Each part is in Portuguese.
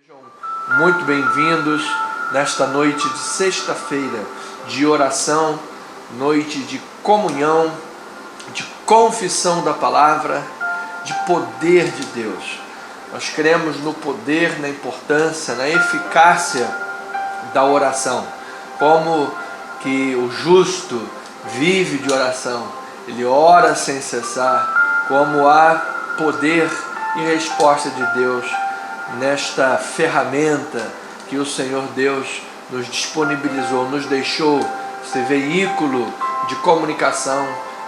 Sejam muito bem-vindos nesta noite de sexta-feira de oração, noite de comunhão, de confissão da palavra, de poder de Deus. Nós cremos no poder, na importância, na eficácia da oração, como que o justo vive de oração, ele ora sem cessar, como há poder e resposta de Deus nesta ferramenta que o Senhor Deus nos disponibilizou, nos deixou ser veículo de comunicação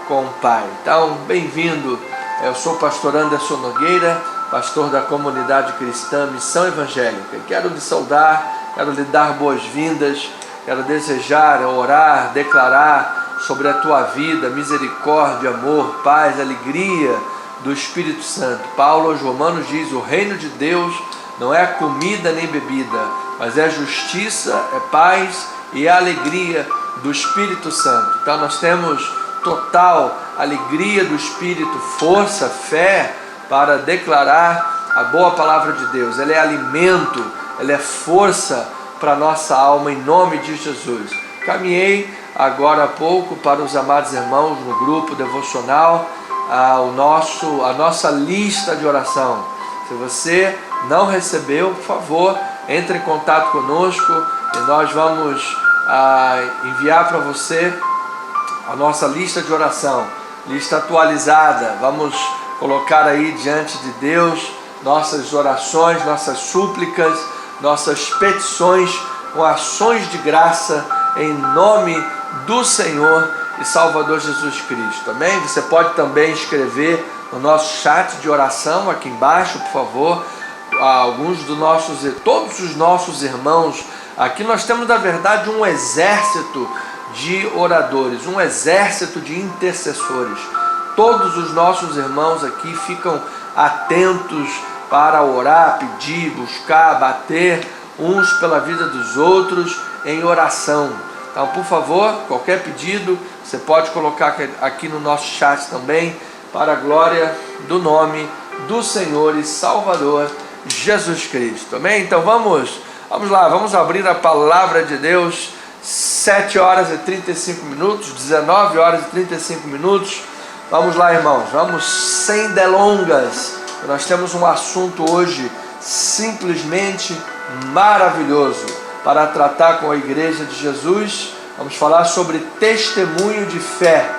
com o Pai. Então, bem-vindo. Eu sou o pastor Anderson Nogueira, pastor da comunidade cristã Missão Evangélica. Quero lhe saudar, quero lhe dar boas-vindas, quero desejar, orar, declarar sobre a tua vida misericórdia, amor, paz, alegria do Espírito Santo. Paulo aos Romanos diz: o reino de Deus não é comida nem bebida, mas é justiça, é paz e é alegria do Espírito Santo. Então nós temos total alegria do Espírito, força, fé para declarar a boa palavra de Deus. Ela é alimento, ela é força para a nossa alma, em nome de Jesus. Caminhei agora há pouco para os amados irmãos no grupo devocional a nossa lista de oração. Se você não recebeu, por favor, entre em contato conosco e nós vamos enviar para você a nossa lista de oração, lista atualizada. Vamos colocar aí diante de Deus nossas orações, nossas súplicas, nossas petições com ações de graça em nome do Senhor e Salvador Jesus Cristo. Amém? Você pode também escrever no nosso chat de oração aqui embaixo, por favor, todos os nossos irmãos. Aqui nós temos, na verdade, um exército de oradores, um exército de intercessores. Todos os nossos irmãos aqui ficam atentos para orar, pedir, buscar, bater uns pela vida dos outros em oração. Então, por favor, qualquer pedido você pode colocar aqui no nosso chat também, para a glória do nome do Senhor e Salvador Jesus Cristo. Amém? Então vamos lá, vamos abrir a palavra de Deus. 7 horas e 35 minutos, 19 horas e 35 minutos. Vamos lá, irmãos, vamos sem delongas. Nós temos um assunto hoje simplesmente maravilhoso para tratar com a igreja de Jesus. Vamos falar sobre testemunho de fé,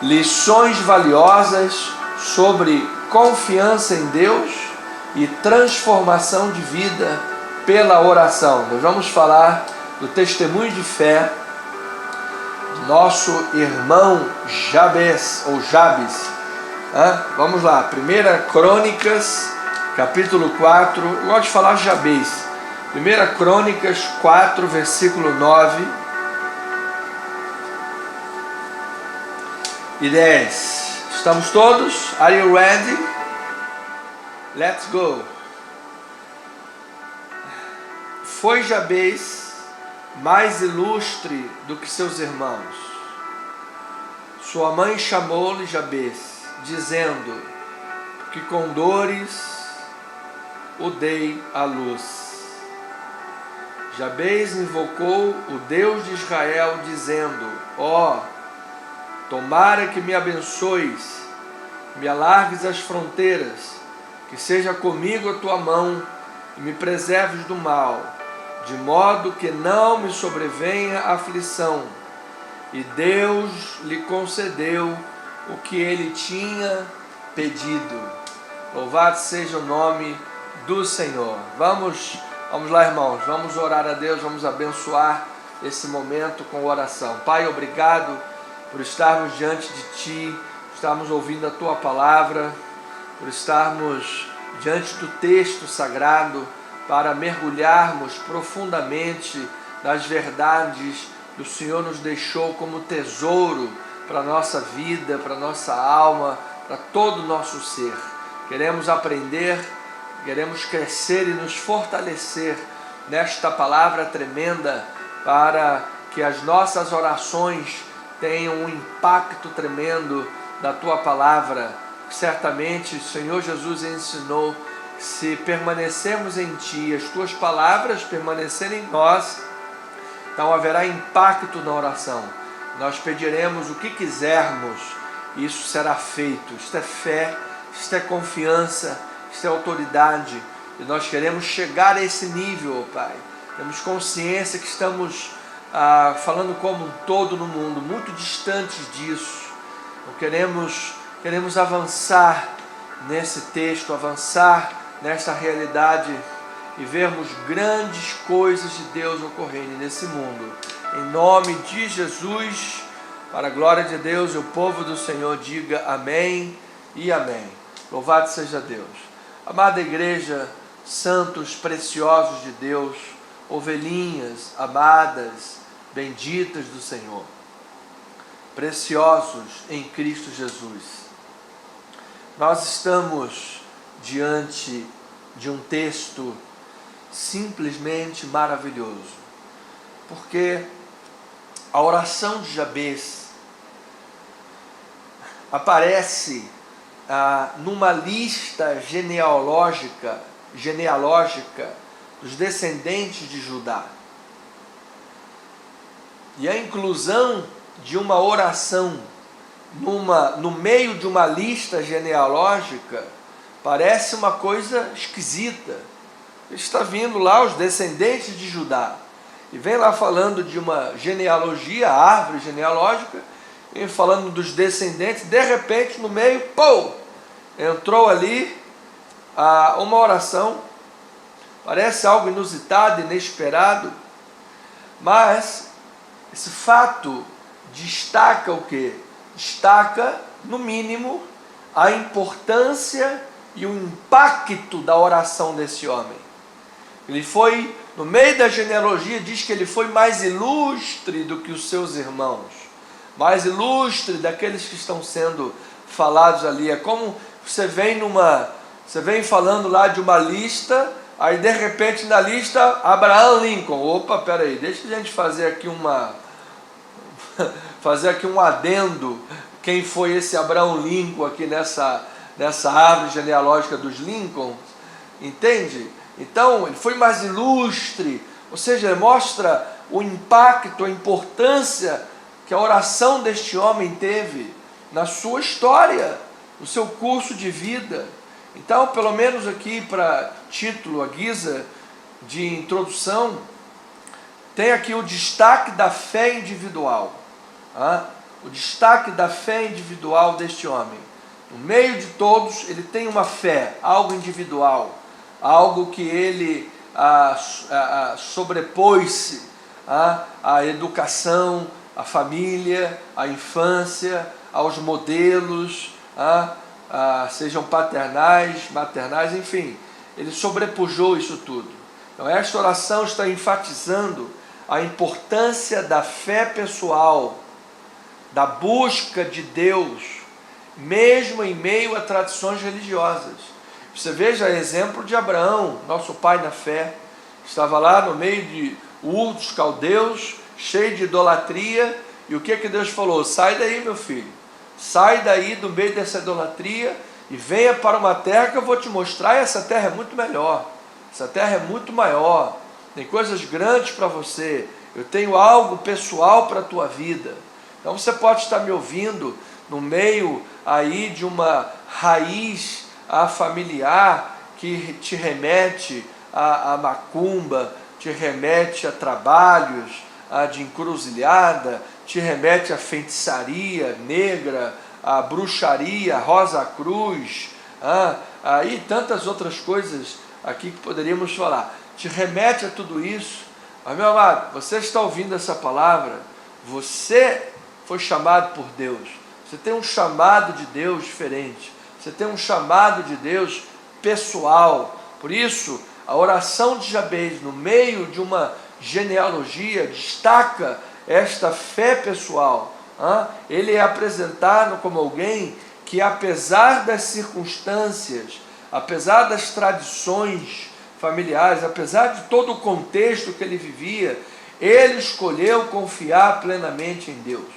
lições valiosas sobre confiança em Deus e transformação de vida pela oração. Nós vamos falar do testemunho de fé do nosso irmão Jabes, ou Jabes. Vamos lá, 1 Crônicas, capítulo 4, eu gosto de falar Jabes. 1 Crônicas 4, versículo 9 e 10. Estamos todos? Are you ready? Let's go. Foi Jabes mais ilustre do que seus irmãos. Sua mãe chamou-lhe Jabes, dizendo que com dores o dei à luz. Jabes invocou o Deus de Israel, dizendo: tomara que me abençoes, me alargues as fronteiras, que seja comigo a tua mão e me preserves do mal, de modo que não me sobrevenha aflição. E Deus lhe concedeu o que ele tinha pedido. Louvado seja o nome do Senhor. Vamos lá, irmãos, vamos orar a Deus, vamos abençoar esse momento com oração. Pai, obrigado por estarmos diante de Ti, estarmos ouvindo a Tua palavra, por estarmos diante do texto sagrado, para mergulharmos profundamente nas verdades que o Senhor nos deixou como tesouro para a nossa vida, para a nossa alma, para todo o nosso ser. Queremos aprender, queremos crescer e nos fortalecer nesta palavra tremenda, para que as nossas orações tenham um impacto tremendo da Tua palavra. Certamente o Senhor Jesus ensinou se permanecermos em Ti, as Tuas palavras permanecerem em nós, então haverá impacto na oração. Nós pediremos o que quisermos e isso será feito. Isto é fé, isto é confiança, isto é autoridade. E nós queremos chegar a esse nível, Pai. Temos consciência que estamos falando como um todo no mundo, muito distantes disso. Queremos avançar nesse texto, avançar nesta realidade e vermos grandes coisas de Deus ocorrendo nesse mundo. Em nome de Jesus, para a glória de Deus, e o povo do Senhor diga amém e amém. Louvado seja Deus. Amada igreja, santos preciosos de Deus, ovelhinhas amadas, benditas do Senhor, preciosos em Cristo Jesus. Nós estamos diante de um texto simplesmente maravilhoso, porque a oração de Jabez aparece numa lista genealógica dos descendentes de Judá. E a inclusão de uma oração no meio de uma lista genealógica parece uma coisa esquisita. Está vindo lá os descendentes de Judá e vem lá falando de uma genealogia, árvore genealógica, e falando dos descendentes. De repente, no meio, entrou ali uma oração. Parece algo inusitado, inesperado, mas esse fato destaca o quê? Destaca, no mínimo, a importância e o impacto da oração desse homem. Ele foi, no meio da genealogia, diz que ele foi mais ilustre do que os seus irmãos, mais ilustre daqueles que estão sendo falados ali. É como você vem falando lá de uma lista, aí de repente na lista, Abraham Lincoln. Opa, peraí, deixa a gente fazer aqui um adendo. Quem foi esse Abraham Lincoln aqui nessa árvore genealógica dos Lincolns? Entende? Então, ele foi mais ilustre, ou seja, ele mostra o impacto, a importância que a oração deste homem teve na sua história, no seu curso de vida. Então, pelo menos aqui para título, a guisa de introdução, tem aqui o destaque da fé individual. O destaque da fé individual deste homem. No meio de todos, ele tem uma fé, algo individual, algo que ele sobrepôs-se à educação, à família, à infância, aos modelos, sejam paternais, maternais, enfim, ele sobrepujou isso tudo. Então esta oração está enfatizando a importância da fé pessoal, da busca de Deus, mesmo em meio a tradições religiosas. Você veja exemplo de Abraão, nosso pai na fé, estava lá no meio de Ur dos caldeus, cheio de idolatria, e o que Deus falou? Sai daí, meu filho, sai daí do meio dessa idolatria e venha para uma terra que eu vou te mostrar. E essa terra é muito melhor, essa terra é muito maior, tem coisas grandes para você, eu tenho algo pessoal para a tua vida. Então você pode estar me ouvindo no meio aí de uma raiz familiar que te remete a macumba, te remete a trabalhos de encruzilhada, te remete a feitiçaria negra, a bruxaria, a Rosa Cruz, e tantas outras coisas aqui que poderíamos falar. Te remete a tudo isso. Mas, meu amado, você está ouvindo essa palavra, você foi chamado por Deus, você tem um chamado de Deus diferente, você tem um chamado de Deus pessoal. Por isso, a oração de Jabez, no meio de uma genealogia, destaca esta fé pessoal. Ele é apresentado como alguém que, apesar das circunstâncias, apesar das tradições familiares, apesar de todo o contexto que ele vivia, ele escolheu confiar plenamente em Deus.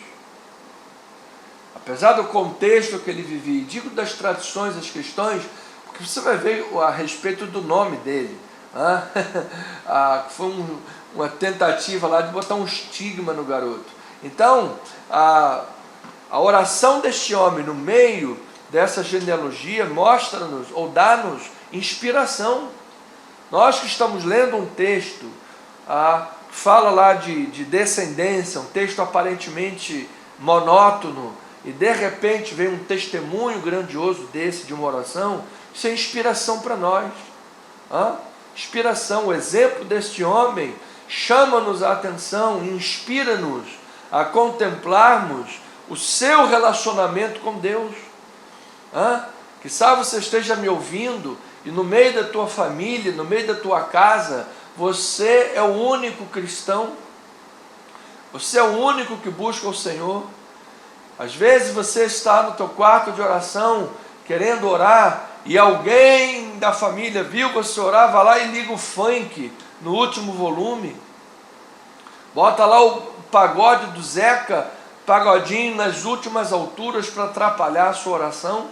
Apesar do contexto que ele vivia, digo das tradições, das questões, porque que você vai ver a respeito do nome dele. Foi uma tentativa lá de botar um estigma no garoto. Então, a oração deste homem no meio dessa genealogia mostra-nos ou dá-nos inspiração. Nós que estamos lendo um texto, fala lá de descendência, um texto aparentemente monótono, e de repente vem um testemunho grandioso desse, de uma oração, isso é inspiração para nós. Inspiração, o exemplo deste homem chama-nos a atenção, inspira-nos a contemplarmos o seu relacionamento com Deus. Quizá você esteja me ouvindo e no meio da tua família, no meio da tua casa, você é o único cristão, você é o único que busca o Senhor. Às vezes você está no teu quarto de oração, querendo orar, e alguém da família viu você orar, vai lá e liga o funk no último volume, bota lá o pagode do Zeca, pagodinho nas últimas alturas para atrapalhar a sua oração.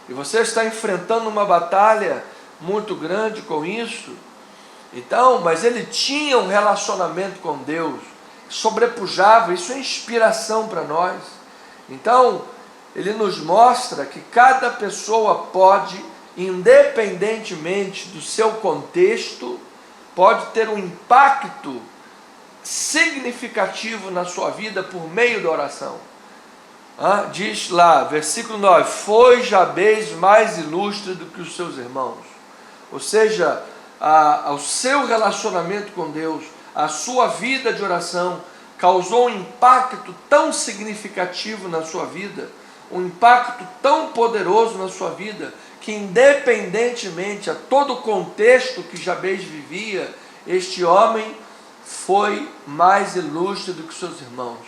E você está enfrentando uma batalha muito grande com isso. Então, mas ele tinha um relacionamento com Deus, sobrepujava, isso é inspiração para nós. Então, ele nos mostra que cada pessoa pode, independentemente do seu contexto, pode ter um impacto significativo na sua vida por meio da oração. Diz lá, versículo 9, foi Jabez mais ilustre do que os seus irmãos. Ou seja, o seu relacionamento com Deus, a sua vida de oração, causou um impacto tão significativo na sua vida, um impacto tão poderoso na sua vida, que independentemente a todo o contexto que Jabez vivia, este homem foi mais ilustre do que seus irmãos.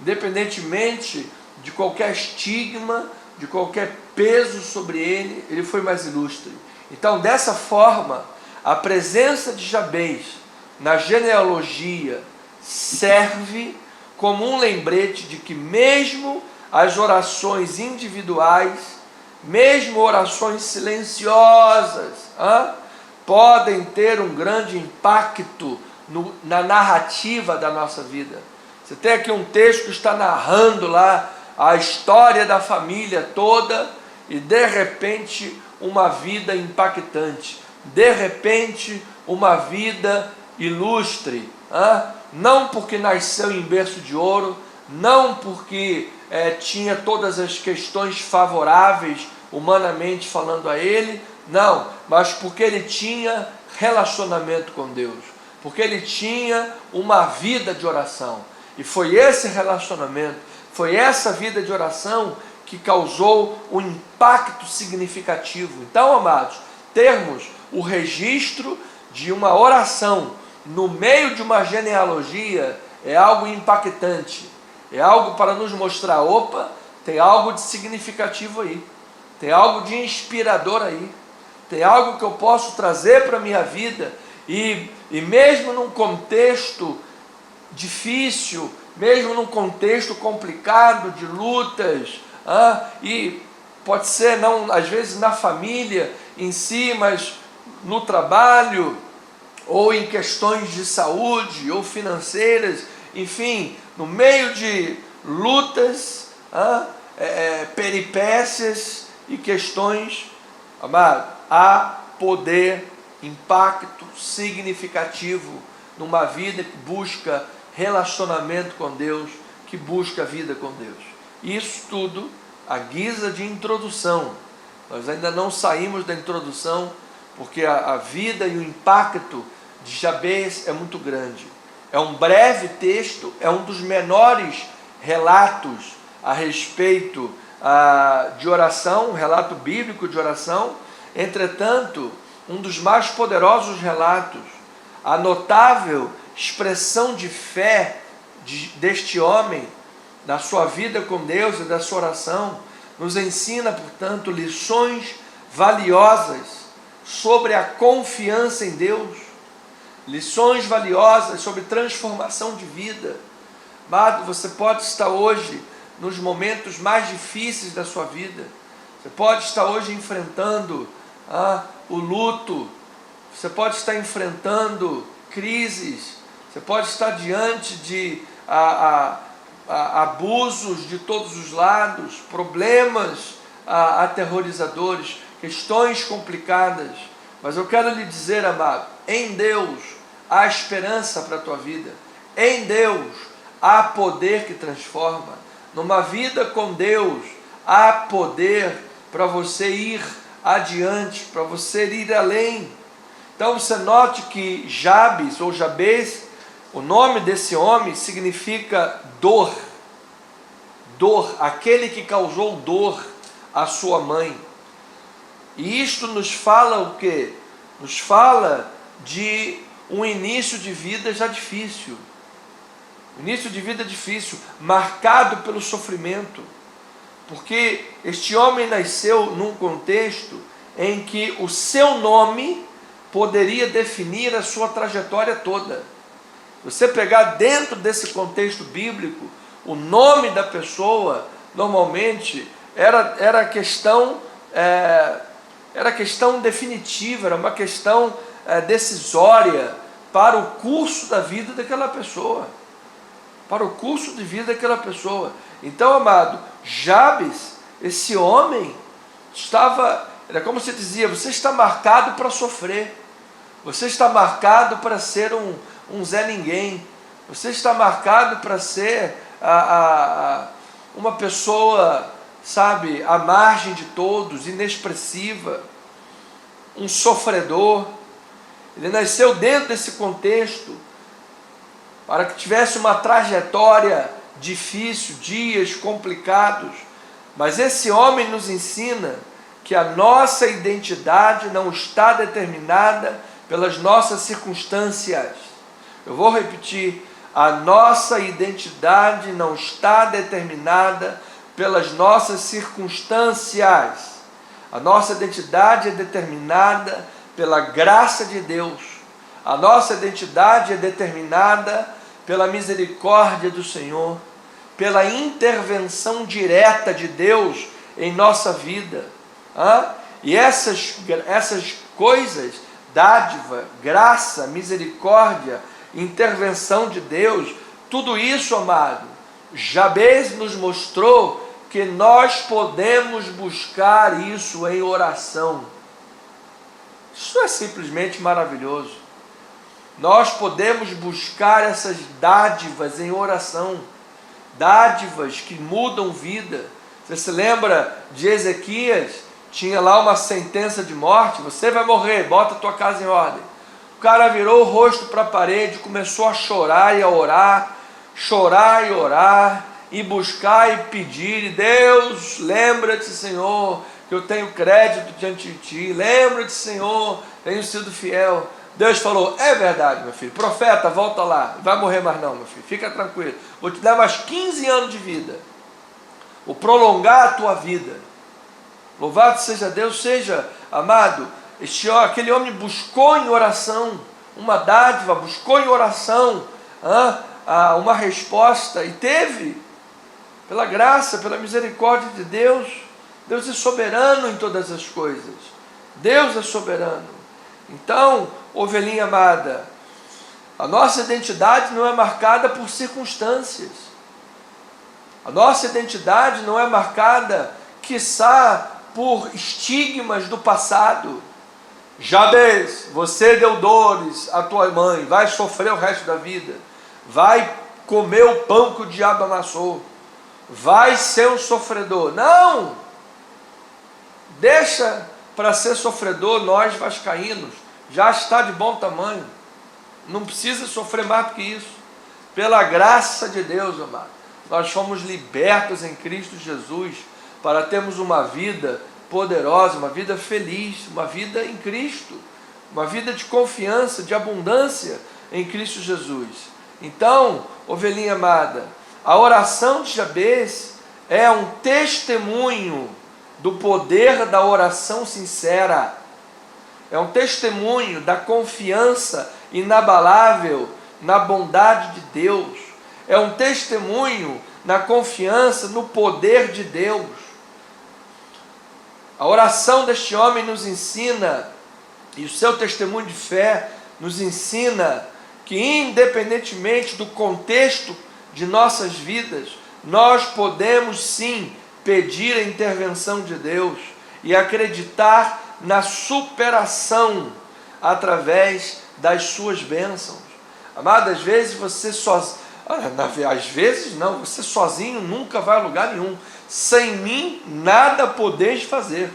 Independentemente de qualquer estigma, de qualquer peso sobre ele, ele foi mais ilustre. Então, dessa forma, a presença de Jabez na genealogia serve como um lembrete de que mesmo as orações individuais, mesmo orações silenciosas, podem ter um grande impacto na narrativa da nossa vida. Você tem aqui um texto que está narrando lá a história da família toda, e de repente uma vida impactante, de repente uma vida ilustre, não porque nasceu em berço de ouro, não porque tinha todas as questões favoráveis humanamente falando a ele, não, mas porque ele tinha relacionamento com Deus, porque ele tinha uma vida de oração, e foi esse relacionamento, foi essa vida de oração que causou um impacto significativo. Então, amados, termos o registro de uma oração no meio de uma genealogia é algo impactante, é algo para nos mostrar, opa, tem algo de significativo aí, tem algo de inspirador aí, tem algo que eu posso trazer para a minha vida, e mesmo num contexto difícil, mesmo num contexto complicado de lutas, e pode ser, não, às vezes na família em si, mas no trabalho, ou em questões de saúde, ou financeiras, enfim, no meio de lutas, peripécias e questões, amado, há poder, impacto significativo numa vida que busca relacionamento com Deus, que busca a vida com Deus. Isso tudo à guisa de introdução. Nós ainda não saímos da introdução, porque a vida e o impacto de Jabez é muito grande. É um breve texto, é um dos menores relatos a respeito de oração, um relato bíblico de oração. Entretanto, um dos mais poderosos relatos, a notável expressão de fé deste homem, da sua vida com Deus e da sua oração, nos ensina, portanto, lições valiosas sobre a confiança em Deus, lições valiosas sobre transformação de vida. Amado, você pode estar hoje nos momentos mais difíceis da sua vida, Você pode estar hoje enfrentando o luto, você pode estar enfrentando crises, você pode estar diante de abusos de todos os lados, problemas aterrorizadores, questões complicadas. Mas eu quero lhe dizer, amado, em Deus há esperança para a tua vida. Em Deus há poder que transforma. Numa vida com Deus há poder para você ir adiante, para você ir além. Então você note que Jabes ou Jabez, o nome desse homem significa dor. Dor, aquele que causou dor à sua mãe. E isto nos fala o quê? Nos fala de um início de vida já difícil. Início de vida difícil, marcado pelo sofrimento. Porque este homem nasceu num contexto em que o seu nome poderia definir a sua trajetória toda. Você pegar dentro desse contexto bíblico, o nome da pessoa, normalmente, era questão definitiva, era uma questão decisória para o curso da vida daquela pessoa. Para o curso de vida daquela pessoa. Então, amado, Jabes, esse homem, era como se dizia, você está marcado para sofrer. Você está marcado para ser um Zé Ninguém. Você está marcado para ser uma pessoa, sabe, à margem de todos, inexpressiva, um sofredor. Ele nasceu dentro desse contexto para que tivesse uma trajetória difícil, dias complicados. Mas esse homem nos ensina que a nossa identidade não está determinada pelas nossas circunstâncias. Eu vou repetir, a nossa identidade não está determinada pelas nossas circunstâncias. A nossa identidade é determinada pela graça de Deus. A nossa identidade é determinada pela misericórdia do Senhor, pela intervenção direta de Deus em nossa vida. E essas coisas, dádiva, graça, misericórdia, intervenção de Deus, tudo isso, amado, Jabez nos mostrou que nós podemos buscar isso em oração. Isso é simplesmente maravilhoso. Nós podemos buscar essas dádivas em oração, dádivas que mudam vida. Você se lembra de Ezequias? Tinha lá uma sentença de morte, você vai morrer, bota a tua casa em ordem. O cara virou o rosto para a parede, começou a chorar e a orar, e buscar e pedir, e Deus, lembra-te, Senhor, que eu tenho crédito diante de ti, lembra-te, Senhor, tenho sido fiel. Deus falou, é verdade, meu filho, profeta, volta lá, não vai morrer mais não, meu filho, fica tranquilo, vou te dar mais 15 anos de vida, vou prolongar a tua vida. Louvado seja Deus, seja, amado, aquele homem buscou em oração uma dádiva, buscou em oração uma resposta, e teve, pela graça, pela misericórdia de Deus. Deus é soberano em todas as coisas, Deus é soberano. Então, ovelhinha amada, a nossa identidade não é marcada por circunstâncias, a nossa identidade não é marcada, quiçá, por estigmas do passado. Jabez, você deu dores à tua mãe, vai sofrer o resto da vida, vai comer o pão que o diabo amassou, vai ser um sofredor. Não! Deixa para ser sofredor nós vascaínos, já está de bom tamanho, não precisa sofrer mais do que isso. Pela graça de Deus, amado, nós fomos libertos em Cristo Jesus para termos uma vida poderosa, uma vida feliz, uma vida em Cristo, uma vida de confiança, de abundância em Cristo Jesus. Então, ovelhinha amada, a oração de Jabez é um testemunho do poder da oração sincera, é um testemunho da confiança inabalável na bondade de Deus, é um testemunho na confiança no poder de Deus. A oração deste homem nos ensina, e o seu testemunho de fé nos ensina, que independentemente do contexto de nossas vidas, nós podemos sim pedir a intervenção de Deus e acreditar na superação através das suas bênçãos. Amado, às vezes você sozinho, às vezes não, você sozinho nunca vai a lugar nenhum. Sem mim nada podeis fazer,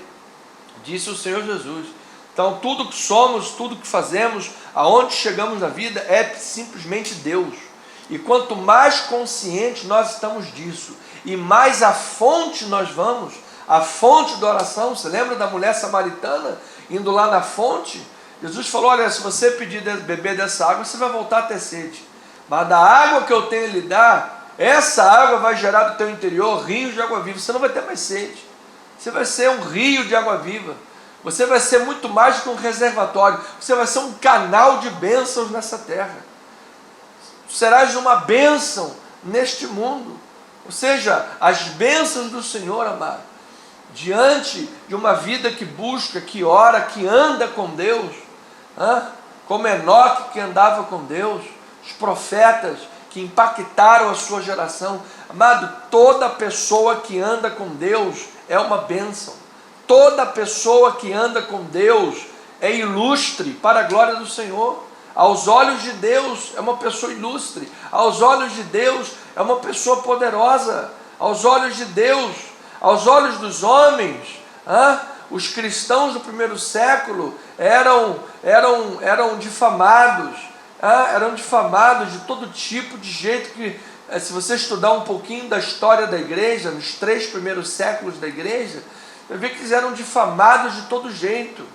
disse o Senhor Jesus. Então tudo que somos, tudo que fazemos, aonde chegamos na vida é simplesmente Deus. E quanto mais conscientes nós estamos disso, e mais à fonte nós vamos, a fonte da oração. Você lembra da mulher samaritana indo lá na fonte? Jesus falou: olha, se você pedir beber dessa água, você vai voltar a ter sede, mas da água que eu tenho a lhe dar, essa água vai gerar do teu interior rios de água viva. Você não vai ter mais sede, você vai ser um rio de água viva, você vai ser muito mais do que um reservatório, você vai ser um canal de bênçãos nessa terra, serás uma bênção neste mundo. Ou seja, as bênçãos do Senhor, amado, diante de uma vida que busca, que ora, que anda com Deus, como Enoque que andava com Deus, os profetas que impactaram a sua geração. Amado, toda pessoa que anda com Deus é uma bênção, toda pessoa que anda com Deus é ilustre para a glória do Senhor. Aos olhos de Deus é uma pessoa ilustre, aos olhos de Deus é uma pessoa poderosa, aos olhos de Deus, aos olhos dos homens, os cristãos do primeiro século eram difamados, eram difamados de todo tipo de jeito que, se você estudar um pouquinho da história da igreja, nos 3 primeiros séculos da igreja, vai ver que eles eram difamados de todo jeito.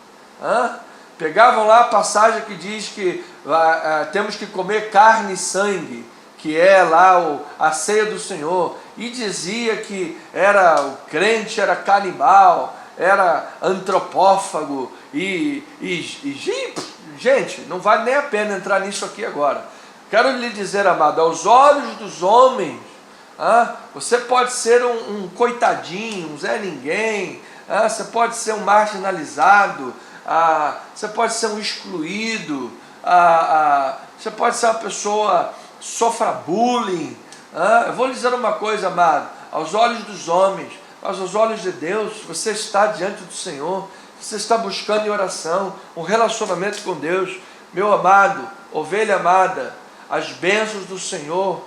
Pegavam lá a passagem que diz que temos que comer carne e sangue, que é lá a ceia do Senhor, e dizia que o crente era canibal, era antropófago, gente, não vale nem a pena entrar nisso aqui agora. Quero lhe dizer, amado, aos olhos dos homens, você pode ser um coitadinho, um Zé Ninguém, você pode ser um marginalizado, você pode ser um excluído, você pode ser uma pessoa que sofra bullying. Eu vou lhe dizer uma coisa, amado, aos olhos dos homens, mas aos olhos de Deus, você está diante do Senhor, você está buscando em oração um relacionamento com Deus. Meu amado, ovelha amada, as bênçãos do Senhor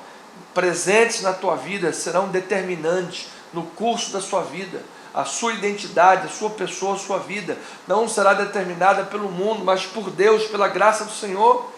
presentes na tua vida serão determinantes no curso da sua vida. A sua identidade, a sua pessoa, a sua vida não será determinada pelo mundo, mas por Deus, pela graça do Senhor,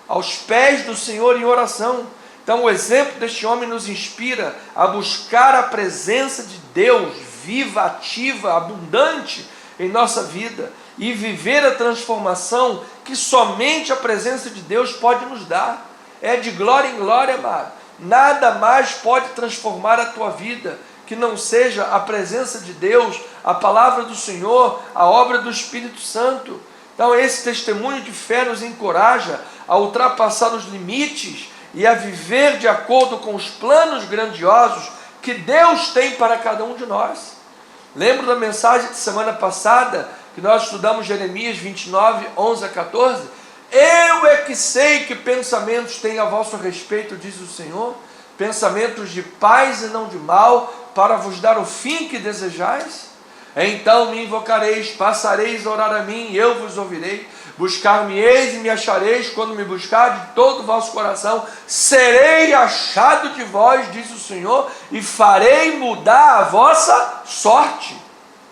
aos pés do Senhor em oração. Então o exemplo deste homem nos inspira a buscar a presença de Deus viva, ativa, abundante em nossa vida e viver a transformação que somente a presença de Deus pode nos dar. É de glória em glória, amado. Nada mais pode transformar a tua vida que não seja a presença de Deus, a palavra do Senhor, a obra do Espírito Santo. Então esse testemunho de fé nos encoraja a ultrapassar os limites e a viver de acordo com os planos grandiosos que Deus tem para cada um de nós. Lembro da mensagem de semana passada, que nós estudamos Jeremias 29, 11 a 14? Eu é que sei que pensamentos tenho a vosso respeito, diz o Senhor, pensamentos de paz e não de mal, para vos dar o fim que desejais. Então me invocareis, passareis a orar a mim, e eu vos ouvirei. Buscar-me-eis e me achareis, quando me buscar de todo o vosso coração. Serei achado de vós, diz o Senhor, e farei mudar a vossa sorte.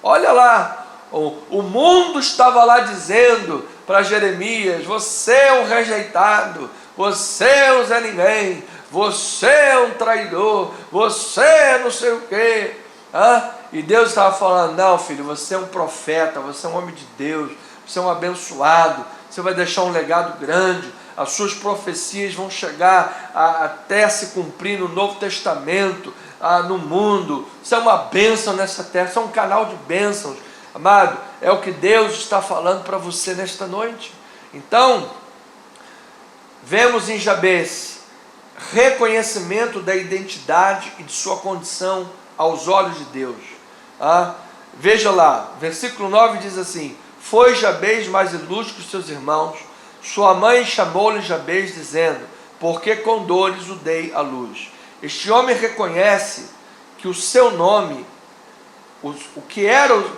Olha lá, o mundo estava lá dizendo para Jeremias: você é um rejeitado, você é um Zé Ninguém, você é um traidor, você é não sei o quê. E Deus estava falando: não, filho, você é um profeta, você é um homem de Deus, você é um abençoado, você vai deixar um legado grande, as suas profecias vão chegar até se cumprir no Novo Testamento, no mundo. Você é uma bênção nessa terra, você é um canal de bênçãos. Amado, é o que Deus está falando para você nesta noite. Então, vemos em Jabez reconhecimento da identidade e de sua condição aos olhos de Deus. Veja lá, versículo 9 diz assim: foi Jabez mais ilustre que os seus irmãos, sua mãe chamou-lhe Jabez, dizendo: porque com dores o dei à luz. Este homem reconhece que o seu nome, o que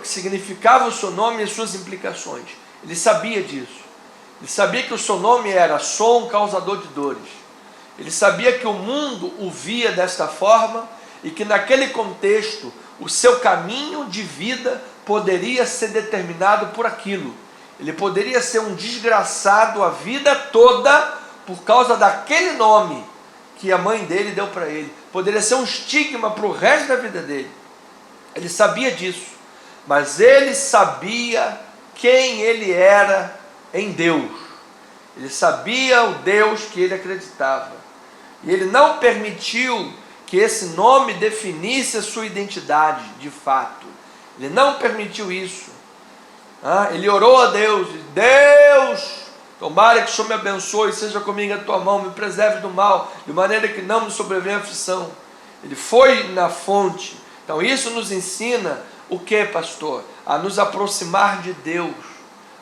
significava o seu nome e as suas implicações. Ele sabia disso. Ele sabia que o seu nome era sou um causador de dores. Ele sabia que o mundo o via desta forma e que naquele contexto o seu caminho de vida poderia ser determinado por aquilo. Ele poderia ser um desgraçado a vida toda por causa daquele nome que a mãe dele deu para ele. Poderia ser um estigma para o resto da vida dele. Ele sabia disso, mas ele sabia quem ele era em Deus. Ele sabia o Deus que ele acreditava. E ele não permitiu que esse nome definisse a sua identidade de fato. Ele não permitiu isso. Ele orou a Deus: Deus, tomara que o Senhor me abençoe, seja comigo a tua mão, me preserve do mal, de maneira que não me sobrevenha aflição. Ele foi na fonte. Então isso nos ensina o que, pastor? A nos aproximar de Deus,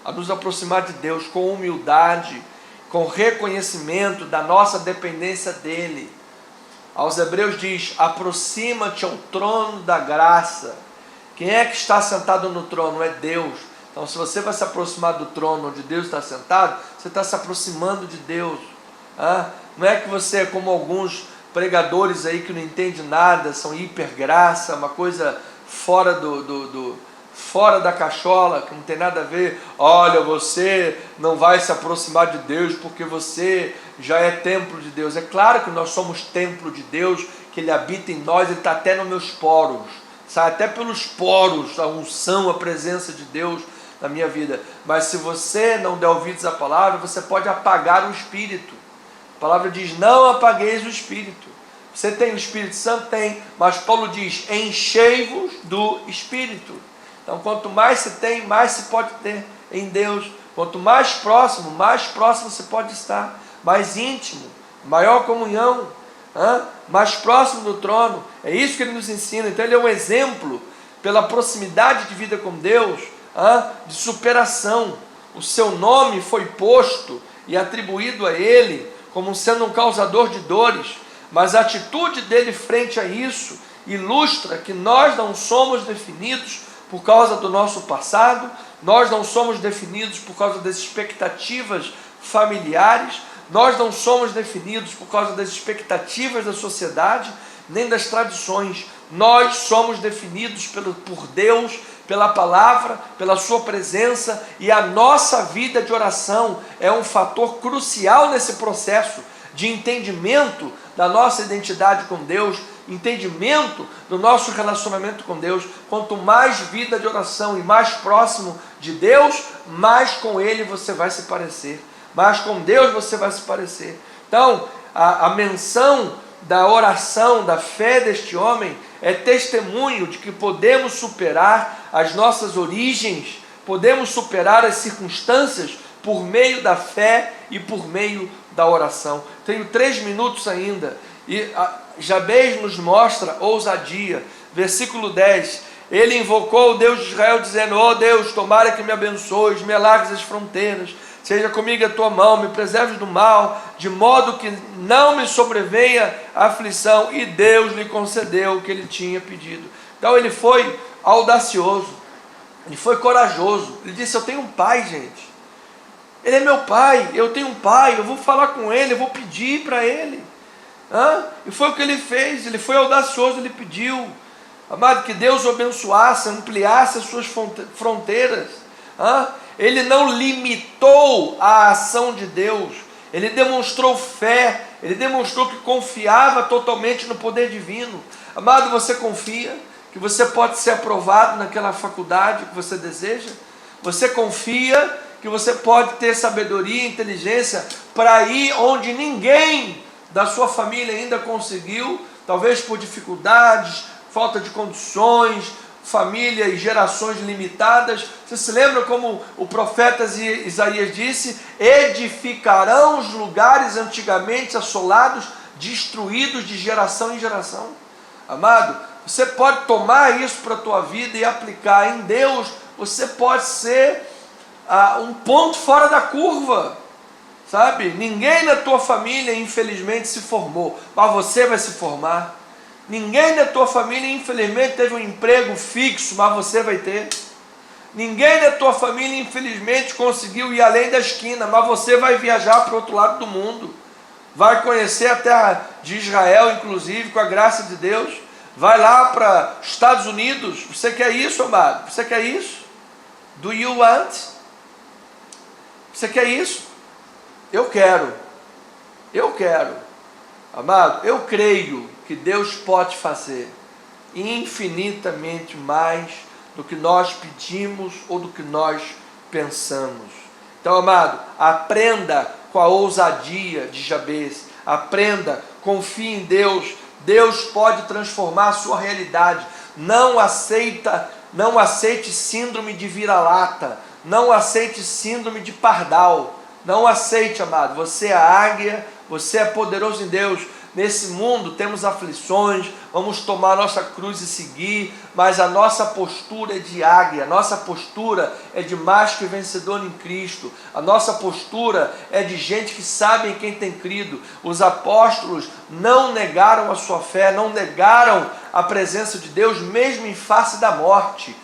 a nos aproximar de Deus com humildade, com reconhecimento da nossa dependência dEle. Aos Hebreus diz: aproxima-te ao trono da graça. Quem é que está sentado no trono? É Deus. Então se você vai se aproximar do trono onde Deus está sentado, você está se aproximando de Deus. Não é que você é como alguns pregadores aí que não entendem nada, são hipergraça, uma coisa fora fora da cachola, que não tem nada a ver. Olha, você não vai se aproximar de Deus porque você já é templo de Deus. É claro que nós somos templo de Deus, que Ele habita em nós, Ele está até nos meus poros, sai até pelos poros a unção, a presença de Deus na minha vida. Mas se você não der ouvidos à palavra, você pode apagar o Espírito. A palavra diz: não apagueis o Espírito. Você tem o Espírito Santo? Tem, mas Paulo diz: enchei-vos do Espírito. Então quanto mais se tem, mais se pode ter em Deus. Quanto mais próximo você pode estar, mais íntimo, maior comunhão, mais próximo do trono. É isso que ele nos ensina. Então ele é um exemplo, pela proximidade de vida com Deus, de superação. O seu nome foi posto e atribuído a ele como sendo um causador de dores, mas a atitude dele frente a isso ilustra que nós não somos definidos por causa do nosso passado, nós não somos definidos por causa das expectativas familiares, nós não somos definidos por causa das expectativas da sociedade, nem das tradições. Nós somos definidos por Deus, pela palavra, pela sua presença, e a nossa vida de oração é um fator crucial nesse processo de entendimento da nossa identidade com Deus, entendimento do nosso relacionamento com Deus. Quanto mais vida de oração e mais próximo de Deus, mais com Ele você vai se parecer, mais com Deus você vai se parecer. Então, a menção da oração, da fé deste homem, é testemunho de que podemos superar as nossas origens, podemos superar as circunstâncias por meio da fé e por meio da oração. Tenho 3 minutos ainda, e Jabez nos mostra ousadia. Versículo 10: ele invocou o Deus de Israel, dizendo: ó Deus, tomara que me abençoes, me alargues as fronteiras, seja comigo a tua mão, me preserves do mal, de modo que não me sobrevenha a aflição. E Deus lhe concedeu o que ele tinha pedido. Então ele foi audacioso, ele foi corajoso. Ele disse: eu tenho um pai, gente, ele é meu pai, eu tenho um pai, eu vou falar com ele, eu vou pedir para ele. E foi o que ele fez. Ele foi audacioso, ele pediu, amado, que Deus o abençoasse, ampliasse as suas fronteiras. Ele não limitou a ação de Deus, ele demonstrou fé, ele demonstrou que confiava totalmente no poder divino. Amado, você confia que você pode ser aprovado naquela faculdade que você deseja? Você confia que você pode ter sabedoria e inteligência para ir onde ninguém da sua família ainda conseguiu, talvez por dificuldades, falta de condições, família e gerações limitadas? Você se lembra como o profeta Isaías disse: edificarão os lugares antigamente assolados, destruídos de geração em geração? Amado, Você pode tomar isso para a tua vida e aplicar. Em Deus, você pode ser um ponto fora da curva, sabe? Ninguém na tua família, infelizmente, se formou, mas você vai se formar. Ninguém na tua família, infelizmente, teve um emprego fixo, mas você vai ter. Ninguém da tua família, infelizmente, conseguiu ir além da esquina, mas você vai viajar para o outro lado do mundo. Vai conhecer a terra de Israel, inclusive, com a graça de Deus. Vai lá para os Estados Unidos. Você quer isso, amado? Você quer isso? Do you want? Você quer isso? Eu quero. Eu quero. Amado, eu creio que Deus pode fazer infinitamente mais do que nós pedimos ou do que nós pensamos. Então, amado, aprenda com a ousadia de Jabez. Aprenda, confie em Deus. Deus pode transformar a sua realidade. Não aceite síndrome de vira-lata. Não aceite síndrome de pardal. Não aceite, amado. Você é a águia, você é poderoso em Deus. Nesse mundo temos aflições, vamos tomar a nossa cruz e seguir, mas a nossa postura é de águia, a nossa postura é de mais que vencedor em Cristo, a nossa postura é de gente que sabe em quem tem crido. Os apóstolos não negaram a sua fé, não negaram a presença de Deus, mesmo em face da morte.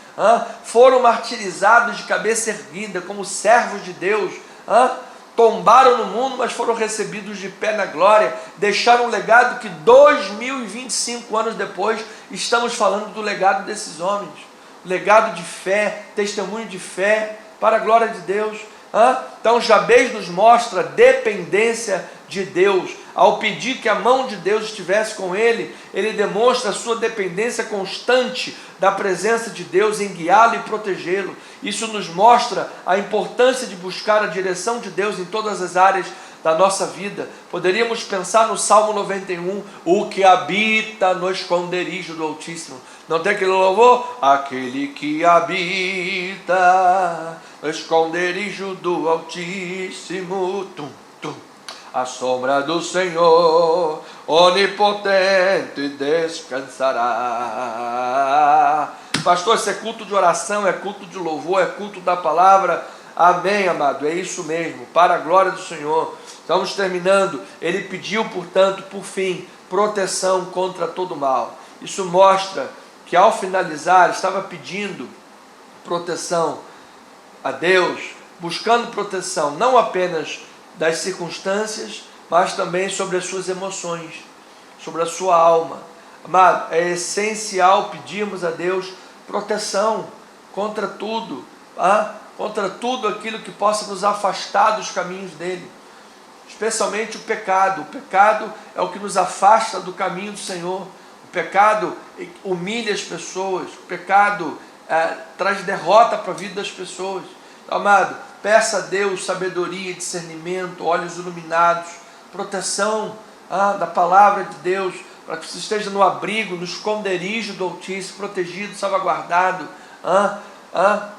Foram martirizados de cabeça erguida, como servos de Deus. Tombaram no mundo, mas foram recebidos de pé na glória, deixaram um legado que 2025 anos depois, estamos falando do legado desses homens, legado de fé, testemunho de fé, para a glória de Deus. Então Jabez nos mostra a dependência de Deus. Ao pedir que a mão de Deus estivesse com ele, ele demonstra a sua dependência constante da presença de Deus em guiá-lo e protegê-lo. Isso nos mostra a importância de buscar a direção de Deus em todas as áreas da nossa vida. Poderíamos pensar no Salmo 91, o que habita no esconderijo do Altíssimo. Não tem aquele louvor? Aquele que habita no esconderijo do Altíssimo, a sombra do Senhor onipotente descansará. Pastor, isso é culto de oração, é culto de louvor, é culto da palavra. Amém, amado, é isso mesmo, para a glória do Senhor. Estamos terminando. Ele pediu, portanto, por fim, proteção contra todo mal. Isso mostra que ao finalizar, estava pedindo proteção a Deus, buscando proteção, não apenas das circunstâncias, mas também sobre as suas emoções, sobre a sua alma. Amado, é essencial pedirmos a Deus proteção contra tudo, contra tudo aquilo que possa nos afastar dos caminhos dele, especialmente o pecado. O pecado é o que nos afasta do caminho do Senhor. O pecado humilha as pessoas, o pecado traz derrota para a vida das pessoas. Amado, peça a Deus sabedoria, discernimento, olhos iluminados, proteção da palavra de Deus, para que você esteja no abrigo, no esconderijo do Altíssimo, protegido, salvaguardado,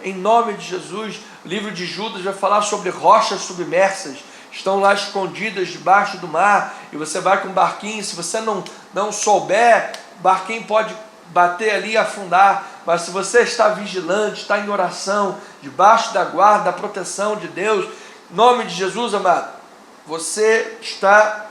em nome de Jesus. O livro de Judas vai falar sobre rochas submersas, estão lá escondidas debaixo do mar, e você vai com um barquinho. Se você não souber, o barquinho pode bater ali e afundar, mas se você está vigilante, está em oração, debaixo da guarda, da proteção de Deus, em nome de Jesus, amado, você está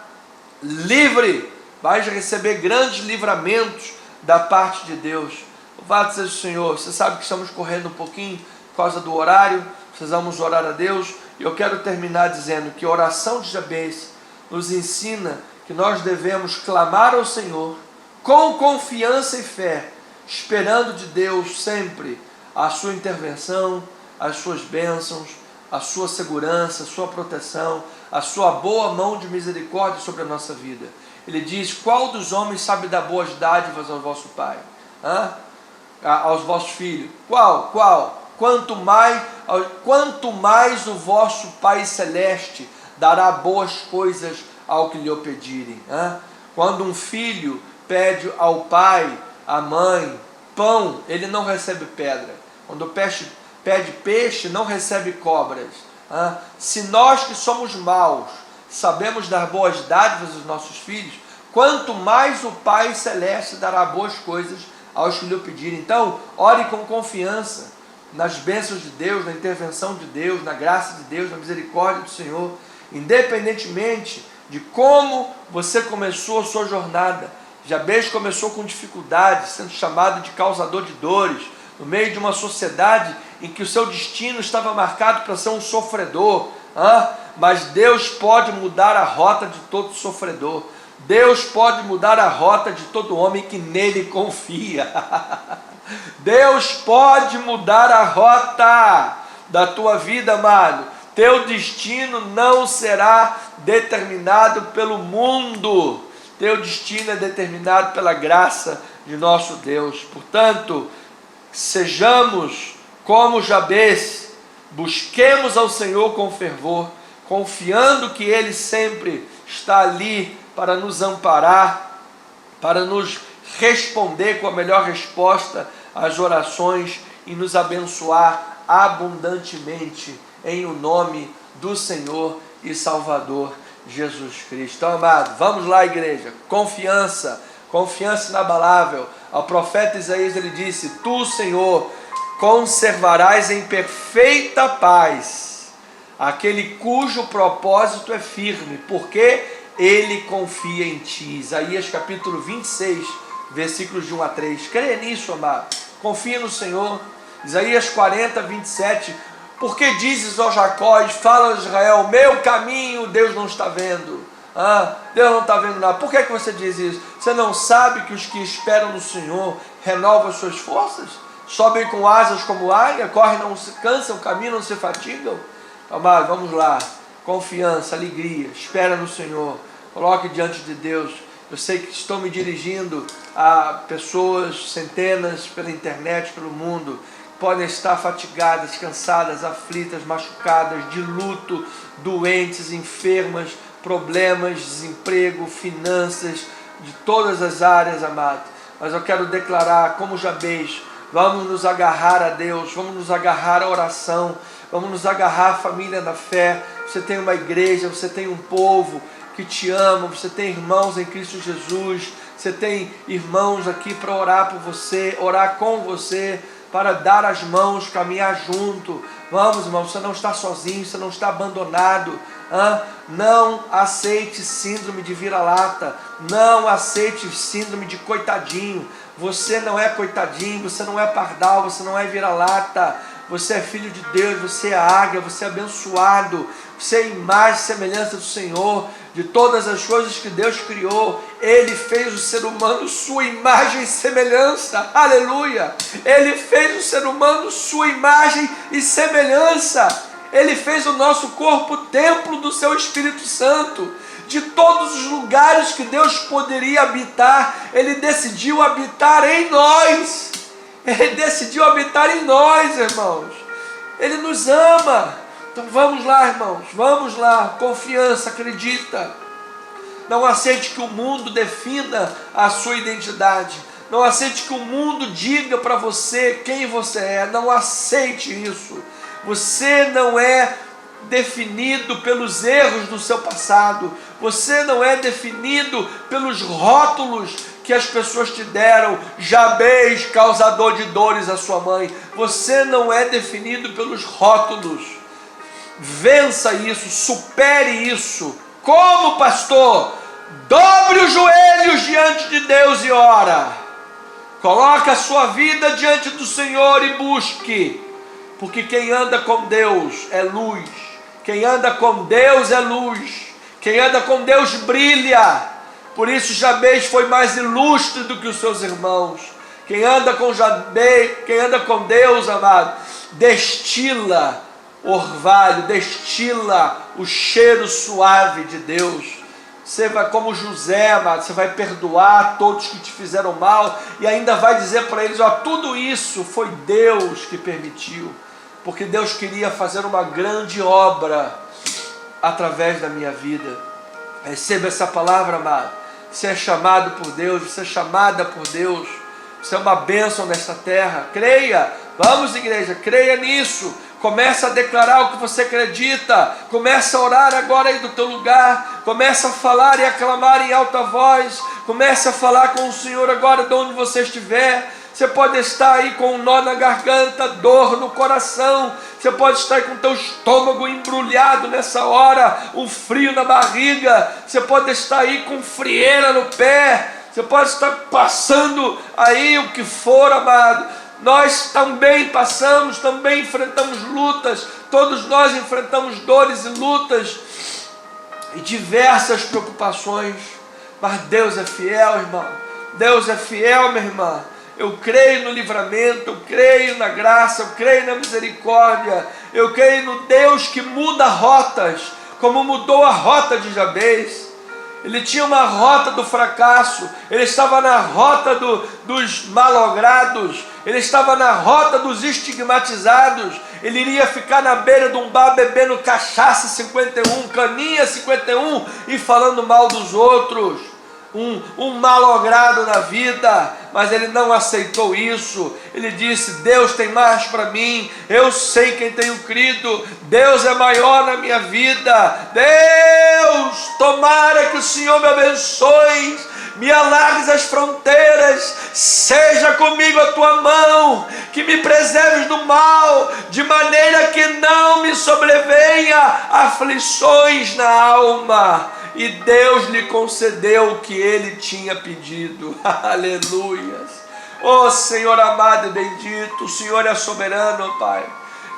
livre, vai receber grandes livramentos da parte de Deus. Louvado seja o Senhor. Você sabe que estamos correndo um pouquinho por causa do horário, precisamos orar a Deus, e eu quero terminar dizendo que a oração de Jabez nos ensina que nós devemos clamar ao Senhor com confiança e fé, esperando de Deus sempre a sua intervenção, as suas bênçãos, a sua segurança, a sua proteção, a sua boa mão de misericórdia sobre a nossa vida. Ele diz: qual dos homens sabe dar boas dádivas ao vosso pai? Aos vossos filhos? Qual? Quanto mais o vosso Pai Celeste dará boas coisas ao que lhe pedirem. Quando um filho pede ao pai, à mãe, pão, ele não recebe pedra. Quando pede peixe, não recebe cobras. Se nós que somos maus sabemos dar boas dádivas aos nossos filhos, quanto mais o Pai Celeste dará boas coisas aos que lhe pedirem. Então, ore com confiança nas bênçãos de Deus, na intervenção de Deus, na graça de Deus, na misericórdia do Senhor, independentemente de como você começou a sua jornada. Jabez começou com dificuldades, sendo chamado de causador de dores, no meio de uma sociedade em que o seu destino estava marcado para ser um sofredor. Mas Deus pode mudar a rota de todo sofredor. Deus pode mudar a rota de todo homem que nele confia. Deus pode mudar a rota da tua vida, amado. Teu destino não será determinado pelo mundo. Teu destino é determinado pela graça de nosso Deus. Portanto, sejamos como Jabez, busquemos ao Senhor com fervor, confiando que Ele sempre está ali para nos amparar, para nos responder com a melhor resposta às orações e nos abençoar abundantemente em o nome do Senhor e Salvador Jesus Cristo. Então, amado, vamos lá, igreja, confiança inabalável. Ao profeta Isaías ele disse: Tu, Senhor, conservarás em perfeita paz aquele cujo propósito é firme, porque ele confia em ti. Isaías capítulo 26, versículos de 1 a 3. Creia nisso, amado. Confia no Senhor. Isaías 40, 27. Porque dizes, ó Jacó, e fala a Israel, meu caminho Deus não está vendo. Deus não está vendo nada. Por que você diz isso? Você não sabe que os que esperam no Senhor renovam as suas forças? Sobem com asas como águia, correm, não se cansam, caminham, não se fatigam? Amado, vamos lá. Confiança, alegria, espera no Senhor. Coloque diante de Deus. Eu sei que estou me dirigindo a pessoas, centenas, pela internet, pelo mundo, podem estar fatigadas, cansadas, aflitas, machucadas, de luto, doentes, enfermas, problemas, desemprego, finanças, de todas as áreas, amado. Mas eu quero declarar, como Jabez, vamos nos agarrar a Deus, vamos nos agarrar à oração, vamos nos agarrar à família na fé. Você tem uma igreja, você tem um povo que te ama, você tem irmãos em Cristo Jesus, você tem irmãos aqui para orar por você, orar com você, para dar as mãos, caminhar junto. Vamos, irmão, você não está sozinho, você não está abandonado. Não aceite síndrome de vira-lata, não aceite síndrome de coitadinho. Você não é coitadinho, você não é pardal, você não é vira-lata. Você é filho de Deus, você é águia, você é abençoado, você é imagem e semelhança do Senhor. De todas as coisas que Deus criou, Ele fez o ser humano sua imagem e semelhança. Aleluia! Ele fez o ser humano sua imagem e semelhança. Ele fez o nosso corpo templo do seu Espírito Santo. De todos os lugares que Deus poderia habitar, Ele decidiu habitar em nós. Ele decidiu habitar em nós, irmãos. Ele nos ama. Então vamos lá, irmãos, vamos lá. Confiança, acredita. Não aceite que o mundo defina a sua identidade. Não aceite que o mundo diga para você quem você é. Não aceite isso. Você não é definido pelos erros do seu passado. Você não é definido pelos rótulos que as pessoas te deram. Jabez, causador de dores à sua mãe. Você não é definido pelos rótulos. Vença isso, supere isso. Como, pastor? Dobre os joelhos diante de Deus e ora. Coloque a sua vida diante do Senhor e busque. Porque quem anda com Deus é luz. Quem anda com Deus é luz. Quem anda com Deus brilha. Por isso Jabez foi mais ilustre do que os seus irmãos. Quem anda com Jabez, quem anda com Deus, amado, destila orvalho, destila o cheiro suave de Deus. Você vai como José, amado, você vai perdoar todos que te fizeram mal e ainda vai dizer para eles, tudo isso foi Deus que permitiu, porque Deus queria fazer uma grande obra através da minha vida. Receba essa palavra, amado. Você é chamado por Deus, você é chamada por Deus, você é uma bênção nesta terra. Creia, vamos, igreja, creia nisso. Começa a declarar o que você acredita. Começa a orar agora aí do teu lugar. Começa a falar e a clamar em alta voz. Começa a falar com o Senhor agora de onde você estiver. Você pode estar aí com um nó na garganta, dor no coração. Você pode estar aí com o teu estômago embrulhado nessa hora, um frio na barriga. Você pode estar aí com frieira no pé. Você pode estar passando aí o que for, amado. Nós também passamos, também enfrentamos lutas. Todos nós enfrentamos dores e lutas e diversas preocupações. Mas Deus é fiel, irmão. Deus é fiel, minha irmã. Eu creio no livramento, eu creio na graça, eu creio na misericórdia. Eu creio no Deus que muda rotas, como mudou a rota de Jabez. Ele tinha uma rota do fracasso, ele estava na rota dos malogrados, ele estava na rota dos estigmatizados. Ele iria ficar na beira de um bar bebendo cachaça 51, caninha 51 e falando mal dos outros. Um malogrado na vida, mas ele não aceitou isso. Ele disse: Deus tem mais para mim, eu sei quem tenho crido, Deus é maior na minha vida. Deus, tomara que o Senhor me abençoe, me alargues as fronteiras, seja comigo a tua mão, que me preserves do mal, de maneira que não me sobrevenha aflições na alma. E Deus lhe concedeu o que ele tinha pedido. Aleluias. Oh Senhor amado e bendito, o Senhor é soberano, Pai.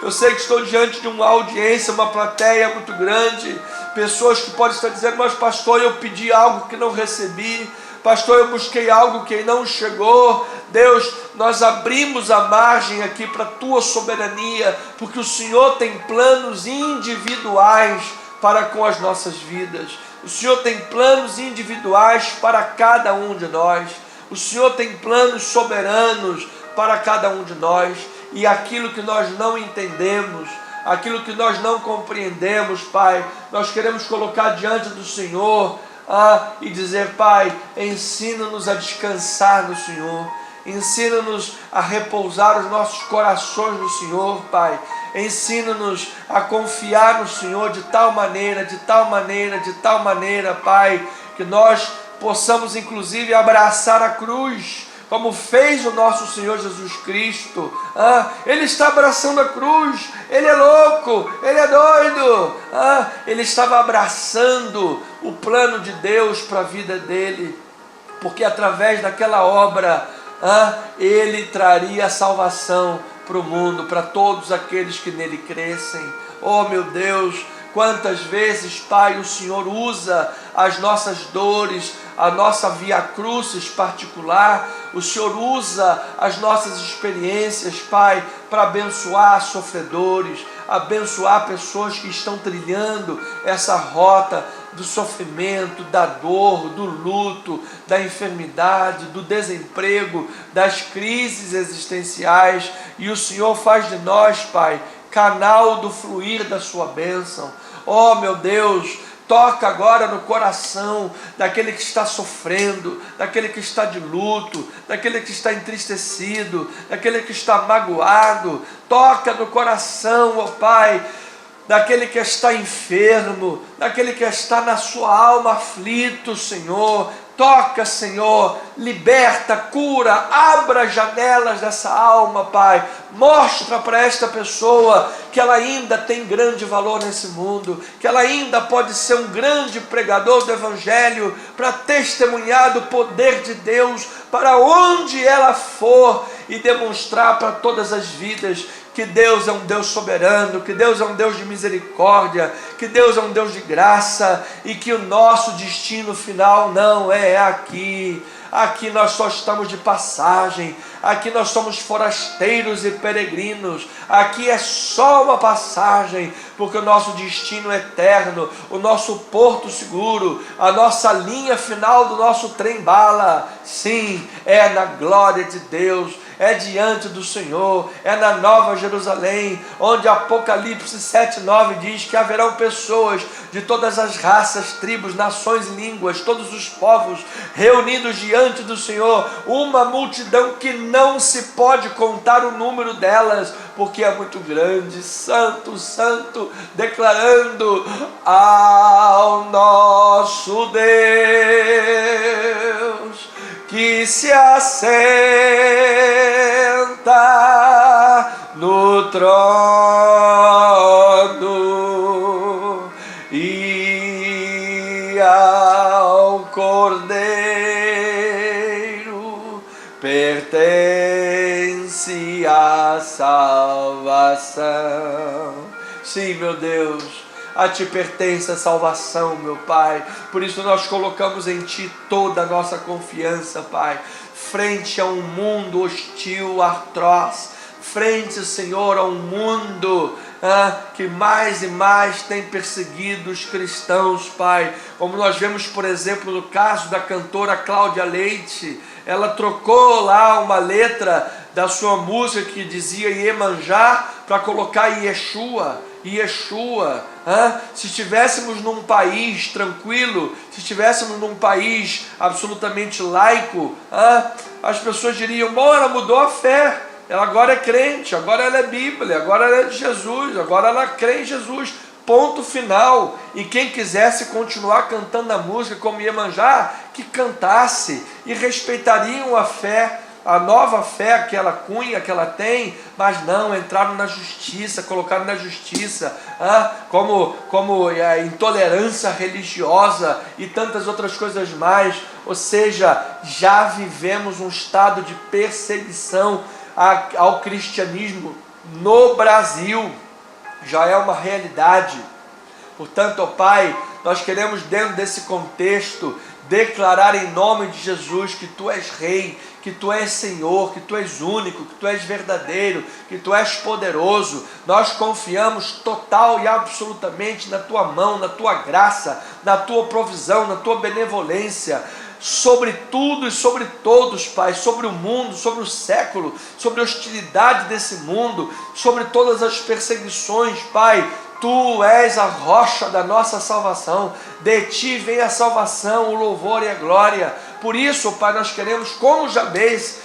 Eu sei que estou diante de uma audiência, uma plateia muito grande, pessoas que podem estar dizendo: mas pastor, eu pedi algo que não recebi, pastor, eu busquei algo que não chegou. Deus, nós abrimos a margem aqui para a tua soberania, porque o Senhor tem planos individuais para com as nossas vidas. O Senhor tem planos individuais para cada um de nós. O Senhor tem planos soberanos para cada um de nós. E aquilo que nós não entendemos, aquilo que nós não compreendemos, Pai, nós queremos colocar diante do Senhor e dizer: Pai, ensina-nos a descansar no Senhor. Ensina-nos a repousar os nossos corações no Senhor, Pai. Ensina-nos a confiar no Senhor de tal maneira, Pai, que nós possamos inclusive abraçar a cruz, como fez o nosso Senhor Jesus Cristo. Ele está abraçando a cruz. Ele é louco, ele é doido. Ele estava abraçando o plano de Deus para a vida dele, porque através daquela obra ele traria a salvação para o mundo, para todos aqueles que nele crescem. Oh meu Deus, quantas vezes, Pai, o Senhor usa as nossas dores, a nossa via crucis particular, o Senhor usa as nossas experiências, Pai, para abençoar sofredores, abençoar pessoas que estão trilhando essa rota do sofrimento, da dor, do luto, da enfermidade, do desemprego, das crises existenciais. E o Senhor faz de nós, Pai, canal do fluir da sua bênção. Oh meu Deus, toca agora no coração daquele que está sofrendo, daquele que está de luto, daquele que está entristecido, daquele que está magoado. Toca no coração, ó Pai, daquele que está enfermo, daquele que está na sua alma aflito, Senhor. Toca, Senhor, liberta, cura, abra as janelas dessa alma, Pai. Mostra para esta pessoa que ela ainda tem grande valor nesse mundo, que ela ainda pode ser um grande pregador do Evangelho, para testemunhar do poder de Deus para onde ela for e demonstrar para todas as vidas que Deus é um Deus soberano, que Deus é um Deus de misericórdia, que Deus é um Deus de graça e que o nosso destino final não é aqui. Aqui nós só estamos de passagem, aqui nós somos forasteiros e peregrinos, aqui é só uma passagem, porque o nosso destino é eterno, o nosso porto seguro, a nossa linha final do nosso trem-bala, sim, é na glória de Deus, é diante do Senhor, é na Nova Jerusalém, onde Apocalipse 7:9 diz que haverão pessoas de todas as raças, tribos, nações e línguas, todos os povos reunidos diante do Senhor, uma multidão que não se pode contar o número delas, porque é muito grande. Santo, santo, declarando ao nosso Deus que se assenta no trono e ao Cordeiro pertence a salvação. Sim, meu Deus, a Ti pertence a salvação, meu Pai. Por isso nós colocamos em Ti toda a nossa confiança, Pai. Frente a um mundo hostil, atroz. Frente, Senhor, a um mundo que mais e mais tem perseguido os cristãos, Pai. Como nós vemos, por exemplo, no caso da cantora Cláudia Leite. Ela trocou lá uma letra da sua música que dizia Iemanjá para colocar Yeshua. Se estivéssemos num país tranquilo, se estivéssemos num país absolutamente laico, as pessoas diriam, bom, ela mudou a fé, ela agora é crente, agora ela é Bíblia, agora ela é de Jesus, agora ela crê em Jesus, ponto final. E quem quisesse continuar cantando a música como Iemanjá, que cantasse, e respeitariam a fé, a nova fé que ela cunha, que ela tem, mas não, entraram na justiça, colocaram na justiça, como a intolerância religiosa e tantas outras coisas mais. Ou seja, já vivemos um estado de perseguição ao cristianismo no Brasil, já é uma realidade. Portanto, ó Pai, nós queremos, dentro desse contexto, declarar em nome de Jesus que Tu és Rei, que Tu és Senhor, que Tu és único, que Tu és verdadeiro, que Tu és poderoso. Nós confiamos total e absolutamente na Tua mão, na Tua graça, na Tua provisão, na Tua benevolência, sobre tudo e sobre todos, Pai, sobre o mundo, sobre o século, sobre a hostilidade desse mundo, sobre todas as perseguições, Pai. Tu és a rocha da nossa salvação, de Ti vem a salvação, o louvor e a glória. Por isso, Pai, nós queremos, como Jabez,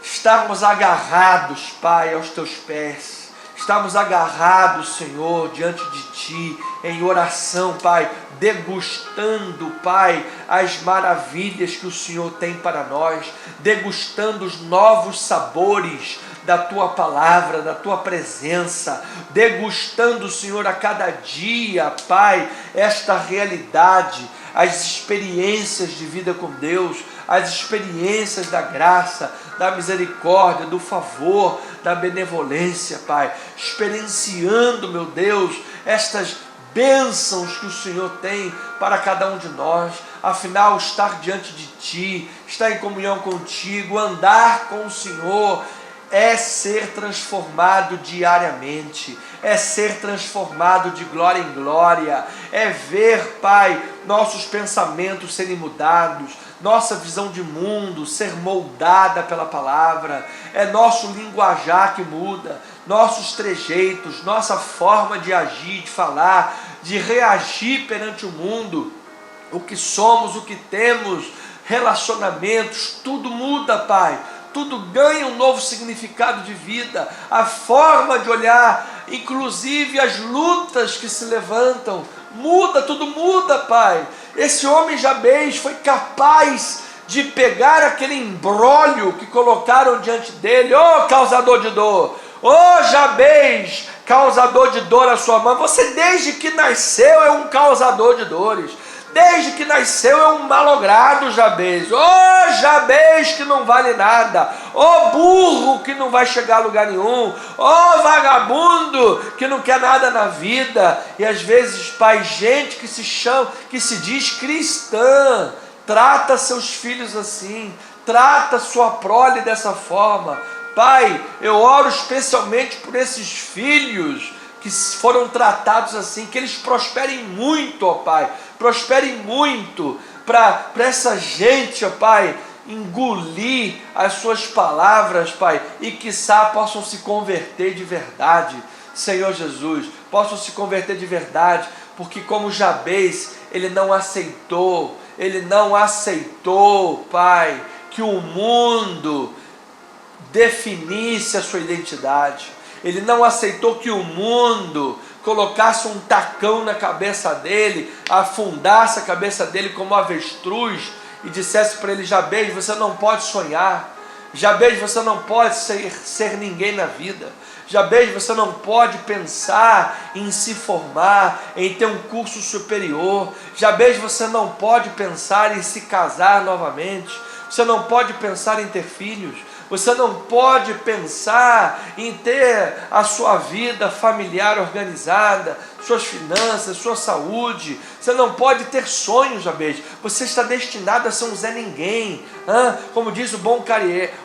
estarmos agarrados, Pai, aos Teus pés. Estamos agarrados, Senhor, diante de Ti, em oração, Pai, degustando, Pai, as maravilhas que o Senhor tem para nós, degustando os novos sabores da Tua palavra, da Tua presença, degustando, Senhor, a cada dia, Pai, esta realidade, as experiências de vida com Deus, as experiências da graça, da misericórdia, do favor, da benevolência, Pai, experienciando, meu Deus, estas bênçãos que o Senhor tem para cada um de nós. Afinal, estar diante de Ti, estar em comunhão contigo, andar com o Senhor, é ser transformado diariamente, é ser transformado de glória em glória, é ver, Pai, nossos pensamentos serem mudados, nossa visão de mundo ser moldada pela palavra, é nosso linguajar que muda, nossos trejeitos, nossa forma de agir, de falar, de reagir perante o mundo, o que somos, o que temos, relacionamentos, tudo muda, Pai. Tudo ganha um novo significado de vida, a forma de olhar, inclusive as lutas que se levantam, muda, tudo muda, Pai. Esse homem Jabez foi capaz de pegar aquele imbróglio que colocaram diante dele, causador de dor, Jabez, causador de dor à sua mãe, você desde que nasceu é um causador de dores. Desde que nasceu é um malogrado, Jabez. Jabez que não vale nada. Burro que não vai chegar a lugar nenhum. Vagabundo que não quer nada na vida. E às vezes, Pai, gente que se diz cristã, trata seus filhos assim, trata sua prole dessa forma. Pai, eu oro especialmente por esses filhos que foram tratados assim, que eles prosperem muito, ó Pai, prosperem muito, para essa gente, ó Pai, engolir as suas palavras, Pai, e quiçá possam se converter de verdade, Senhor Jesus, possam se converter de verdade, porque como Jabez, ele não aceitou, Pai, que o mundo definisse a sua identidade. Ele não aceitou que o mundo colocasse um tacão na cabeça dele, afundasse a cabeça dele como avestruz e dissesse para ele: Jabez, você não pode sonhar. Jabez, você não pode ser ninguém na vida. Jabez, você não pode pensar em se formar, em ter um curso superior. Jabez, você não pode pensar em se casar novamente. Você não pode pensar em ter filhos. Você não pode pensar em ter a sua vida familiar organizada, suas finanças, sua saúde. Você não pode ter sonhos, Jabez. Você está destinado a ser um Zé Ninguém. Como diz o bom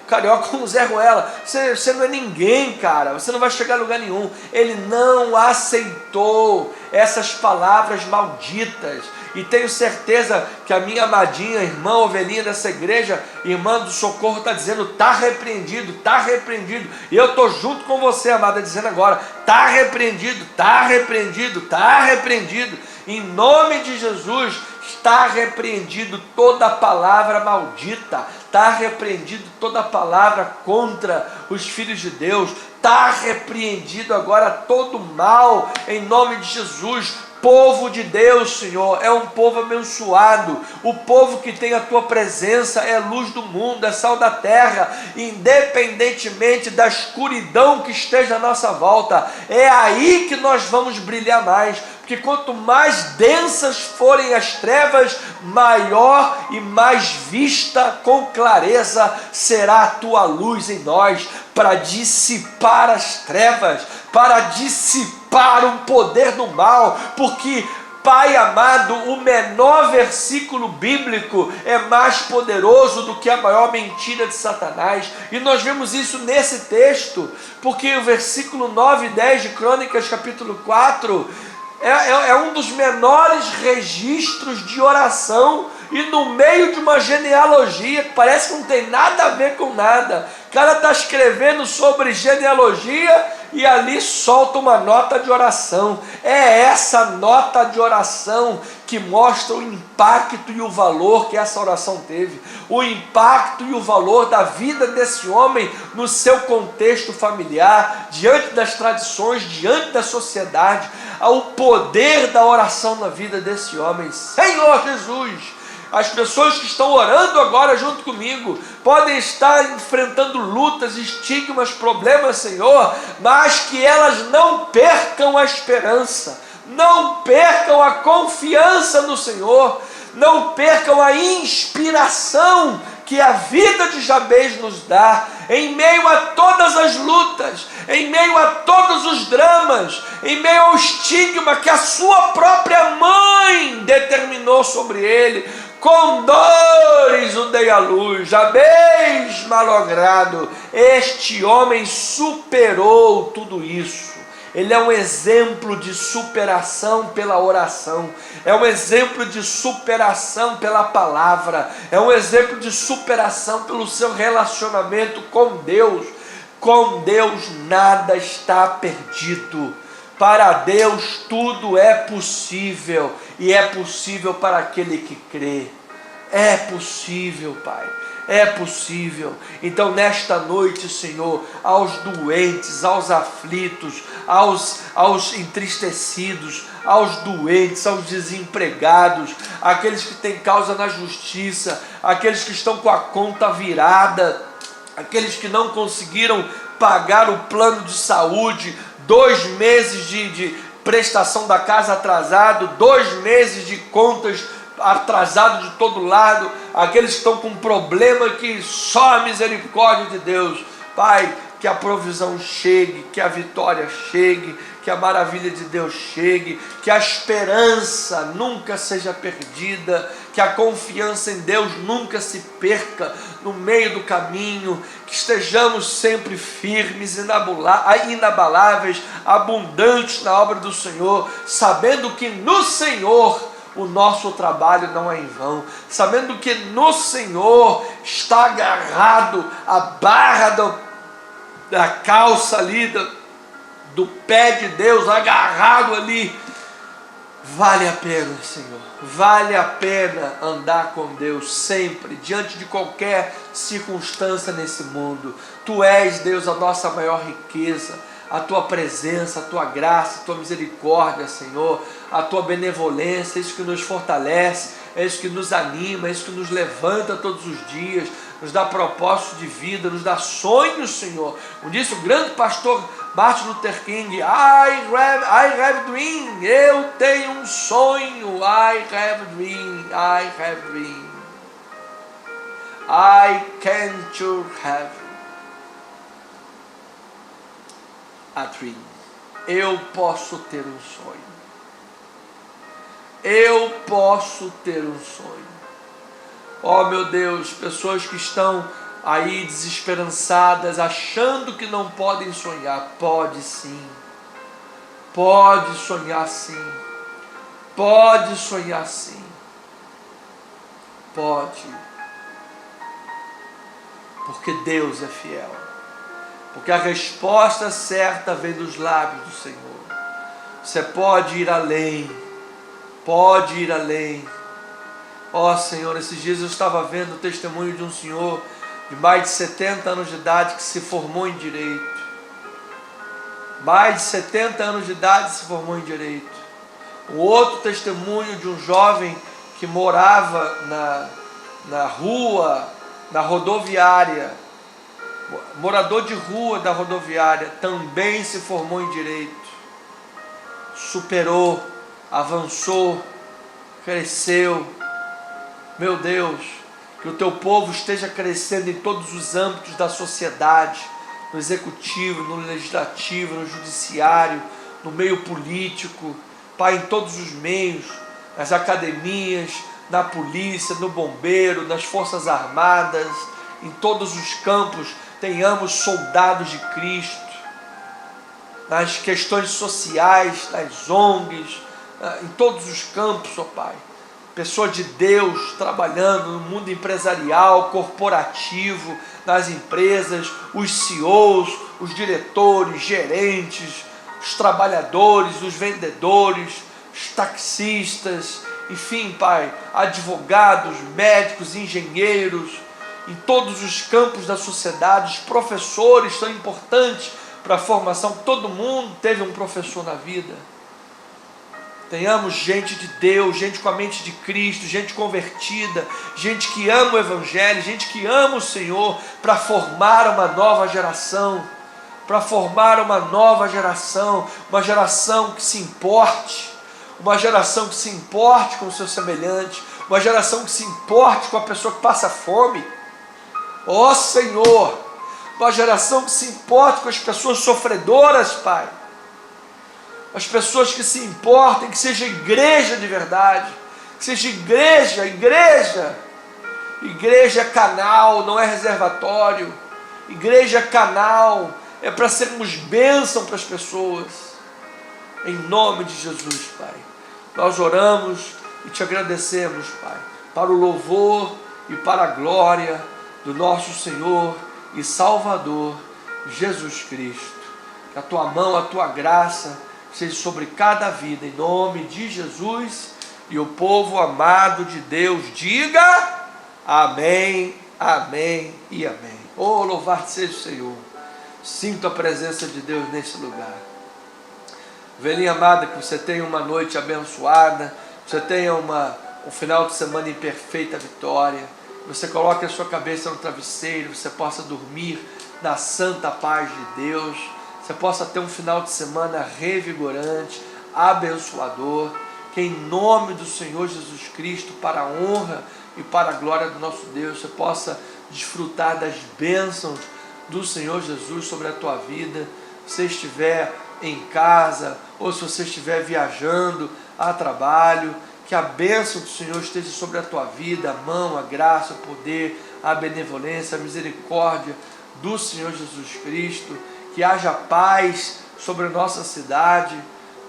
carioca, um Zé Ruela. Você não é ninguém, cara. Você não vai chegar a lugar nenhum. Ele não aceitou essas palavras malditas. E tenho certeza que a minha amadinha, irmã ovelhinha dessa igreja, irmã do socorro, está dizendo: está repreendido, está repreendido. E eu estou junto com você, amada, dizendo agora: está repreendido, está repreendido, está repreendido. Em nome de Jesus, está repreendido toda palavra maldita, está repreendido toda palavra contra os filhos de Deus, está repreendido agora todo mal, em nome de Jesus. Povo de Deus, Senhor, é um povo abençoado. O povo que tem a tua presença é luz do mundo, é sal da terra, independentemente da escuridão que esteja à nossa volta. É aí que nós vamos brilhar mais, porque quanto mais densas forem as trevas, maior e mais vista com clareza será a tua luz em nós, para dissipar as trevas, para dissipar o poder do mal, porque, Pai amado, o menor versículo bíblico é mais poderoso do que a maior mentira de Satanás, e nós vemos isso nesse texto, porque o versículo 9 e 10 de Crônicas capítulo 4, é um dos menores registros de oração, e no meio de uma genealogia que parece que não tem nada a ver com nada. O cara está escrevendo sobre genealogia e ali solta uma nota de oração. É essa nota de oração que mostra o impacto e o valor que essa oração teve, o impacto e o valor da vida desse homem no seu contexto familiar, diante das tradições, diante da sociedade, o poder da oração na vida desse homem. Senhor Jesus, as pessoas que estão orando agora junto comigo podem estar enfrentando lutas, estigmas, problemas, Senhor, mas que elas não percam a esperança, não percam a confiança no Senhor, não percam a inspiração que a vida de Jabez nos dá, em meio a todas as lutas, em meio a todos os dramas, em meio ao estigma que a sua própria mãe determinou sobre ele. Com dores o dei à luz, Jabez malogrado. Este homem superou tudo isso. Ele é um exemplo de superação pela oração, é um exemplo de superação pela palavra, é um exemplo de superação pelo seu relacionamento com Deus. Com Deus nada está perdido. Para Deus tudo é possível, e é possível para aquele que crê. É possível, Pai, é possível. Então nesta noite, Senhor, aos doentes, aos aflitos, aos entristecidos, aos doentes, aos desempregados, aqueles que têm causa na justiça, aqueles que estão com a conta virada, aqueles que não conseguiram pagar o plano de saúde, 2 meses de prestação da casa atrasado, 2 meses de contas atrasado de todo lado, aqueles que estão com problema que só a misericórdia de Deus, Pai, que a provisão chegue, que a vitória chegue, que a maravilha de Deus chegue, que a esperança nunca seja perdida, que a confiança em Deus nunca se perca no meio do caminho, que estejamos sempre firmes, inabaláveis, abundantes na obra do Senhor, sabendo que no Senhor o nosso trabalho não é em vão, sabendo que no Senhor está agarrado a barra da calça ali, do pé de Deus, agarrado ali. Vale a pena, Senhor, vale a pena andar com Deus sempre, diante de qualquer circunstância nesse mundo. Tu és, Deus, a nossa maior riqueza, a Tua presença, a Tua graça, a Tua misericórdia, Senhor, a Tua benevolência, isso que nos fortalece, é isso que nos anima, é isso que nos levanta todos os dias, nos dá propósito de vida, nos dá sonhos, Senhor. Como disse o grande pastor Martin Luther King, I have dream, eu tenho um sonho, I have dream, I have dream, I can't have a dream. Eu posso ter um sonho. Eu posso ter um sonho. Oh meu Deus, pessoas que estão aí desesperançadas, achando que não podem sonhar. Pode sim. Pode sonhar sim. Pode sonhar sim. Pode. Porque Deus é fiel. Porque a resposta certa vem dos lábios do Senhor. Você pode ir além. Pode ir além. Ó Senhor, esses dias eu estava vendo o testemunho de um senhor de mais de 70 anos de idade que se formou em Direito. Mais de 70 anos de idade se formou em Direito. Um outro testemunho de um jovem que morava na rua, na rodoviária, morador de rua da rodoviária, também se formou em Direito. Superou, avançou, cresceu. Meu Deus, que o teu povo esteja crescendo em todos os âmbitos da sociedade, no executivo, no legislativo, no judiciário, no meio político, Pai, em todos os meios, nas academias, na polícia, no bombeiro, nas forças armadas, em todos os campos, tenhamos soldados de Cristo, nas questões sociais, nas ONGs, em todos os campos, ó Pai, pessoas de Deus trabalhando no mundo empresarial, corporativo, nas empresas, os CEOs, os diretores, gerentes, os trabalhadores, os vendedores, os taxistas, enfim, Pai, advogados, médicos, engenheiros, em todos os campos da sociedade, os professores tão importantes para a formação. Todo mundo teve um professor na vida. Tenhamos gente de Deus, gente com a mente de Cristo, gente convertida, gente que ama o Evangelho, gente que ama o Senhor, para formar uma nova geração, uma geração que se importe, uma geração que se importe com o seu semelhante, uma geração que se importe com a pessoa que passa fome. Ó Senhor, uma geração que se importe com as pessoas sofredoras, Pai. As pessoas que se importem, que seja igreja de verdade, que seja igreja. Igreja é canal, não é reservatório. Igreja é canal, é para sermos bênção para as pessoas. Em nome de Jesus, Pai. Nós oramos e te agradecemos, Pai, para o louvor e para a glória do nosso Senhor e Salvador, Jesus Cristo. Que a tua mão, a tua graça seja sobre cada vida, em nome de Jesus. E o povo amado de Deus diga amém, amém e amém. Oh, louvado seja o Senhor. Sinto a presença de Deus nesse lugar. Velhinha amada, que você tenha uma noite abençoada, que você tenha um final de semana em perfeita vitória, que você coloque a sua cabeça no travesseiro, você possa dormir na santa paz de Deus, você possa ter um final de semana revigorante, abençoador, que em nome do Senhor Jesus Cristo, para a honra e para a glória do nosso Deus, você possa desfrutar das bênçãos do Senhor Jesus sobre a tua vida. Se você estiver em casa, ou se você estiver viajando a trabalho, que a bênção do Senhor esteja sobre a tua vida, a mão, a graça, o poder, a benevolência, a misericórdia do Senhor Jesus Cristo. Que haja paz sobre a nossa cidade.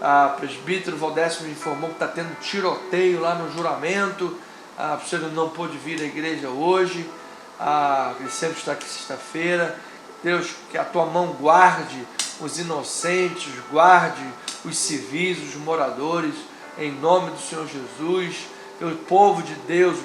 A presbítero Valdécio me informou que está tendo tiroteio lá no Juramento. A pessoa não pôde vir à igreja hoje. Ele sempre está aqui sexta-feira. Deus, que a tua mão guarde os inocentes, guarde os civis, os moradores, em nome do Senhor Jesus. Que o povo de Deus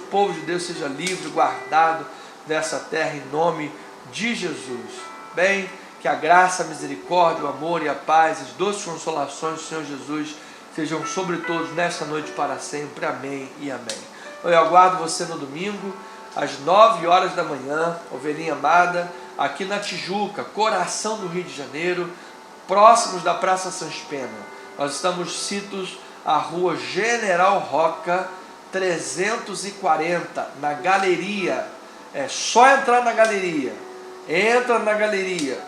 seja livre, guardado dessa terra, em nome de Jesus. Bem, que a graça, a misericórdia, o amor e a paz, as doces consolações do Senhor Jesus sejam sobre todos nesta noite para sempre. Amém e amém. Eu aguardo você no domingo, às 9 horas da manhã, ovelhinha amada, aqui na Tijuca, coração do Rio de Janeiro, próximos da Praça Sans Pena. Nós estamos sitos à Rua General Roca, 340, na galeria. É só entrar na galeria. Entra na galeria.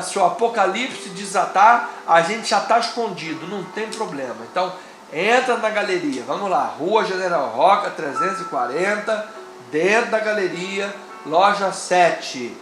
Se o Apocalipse desatar, a gente já está escondido, não tem problema. Então, entra na galeria. Vamos lá, Rua General Roca, 340, dentro da galeria, loja 7.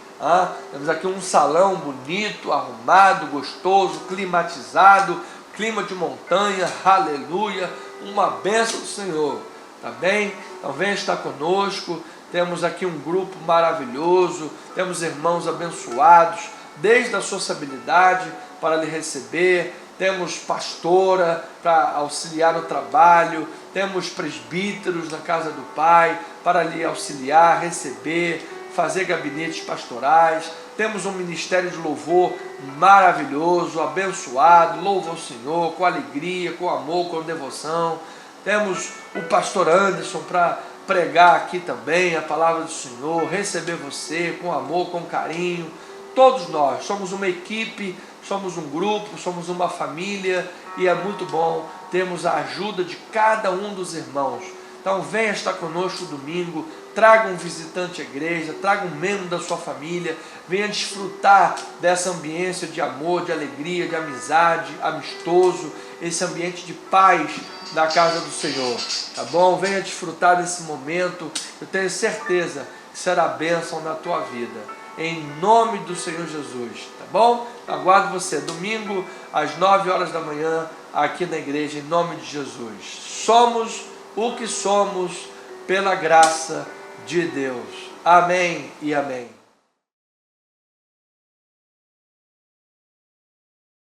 Temos aqui um salão bonito, arrumado, gostoso, climatizado, clima de montanha, aleluia, uma bênção do Senhor, tá bem? Então venha estar conosco, temos aqui um grupo maravilhoso, temos irmãos abençoados, desde a sociabilidade para lhe receber, temos pastora para auxiliar no trabalho, temos presbíteros na casa do Pai para lhe auxiliar, receber, fazer gabinetes pastorais, temos um ministério de louvor maravilhoso, abençoado, louva ao Senhor com alegria, com amor, com devoção. Temos o pastor Anderson para pregar aqui também a palavra do Senhor, receber você com amor, com carinho. Todos nós somos uma equipe, somos um grupo, somos uma família e é muito bom termos a ajuda de cada um dos irmãos. Então venha estar conosco domingo, traga um visitante à igreja, traga um membro da sua família, venha desfrutar dessa ambiência de amor, de alegria, de amizade, amistoso, esse ambiente de paz da casa do Senhor, tá bom? Venha desfrutar desse momento, eu tenho certeza que será bênção na tua vida, em nome do Senhor Jesus, tá bom? Aguardo você domingo às 9 horas da manhã aqui na igreja, em nome de Jesus. Somos o que somos pela graça de Deus. Amém e amém.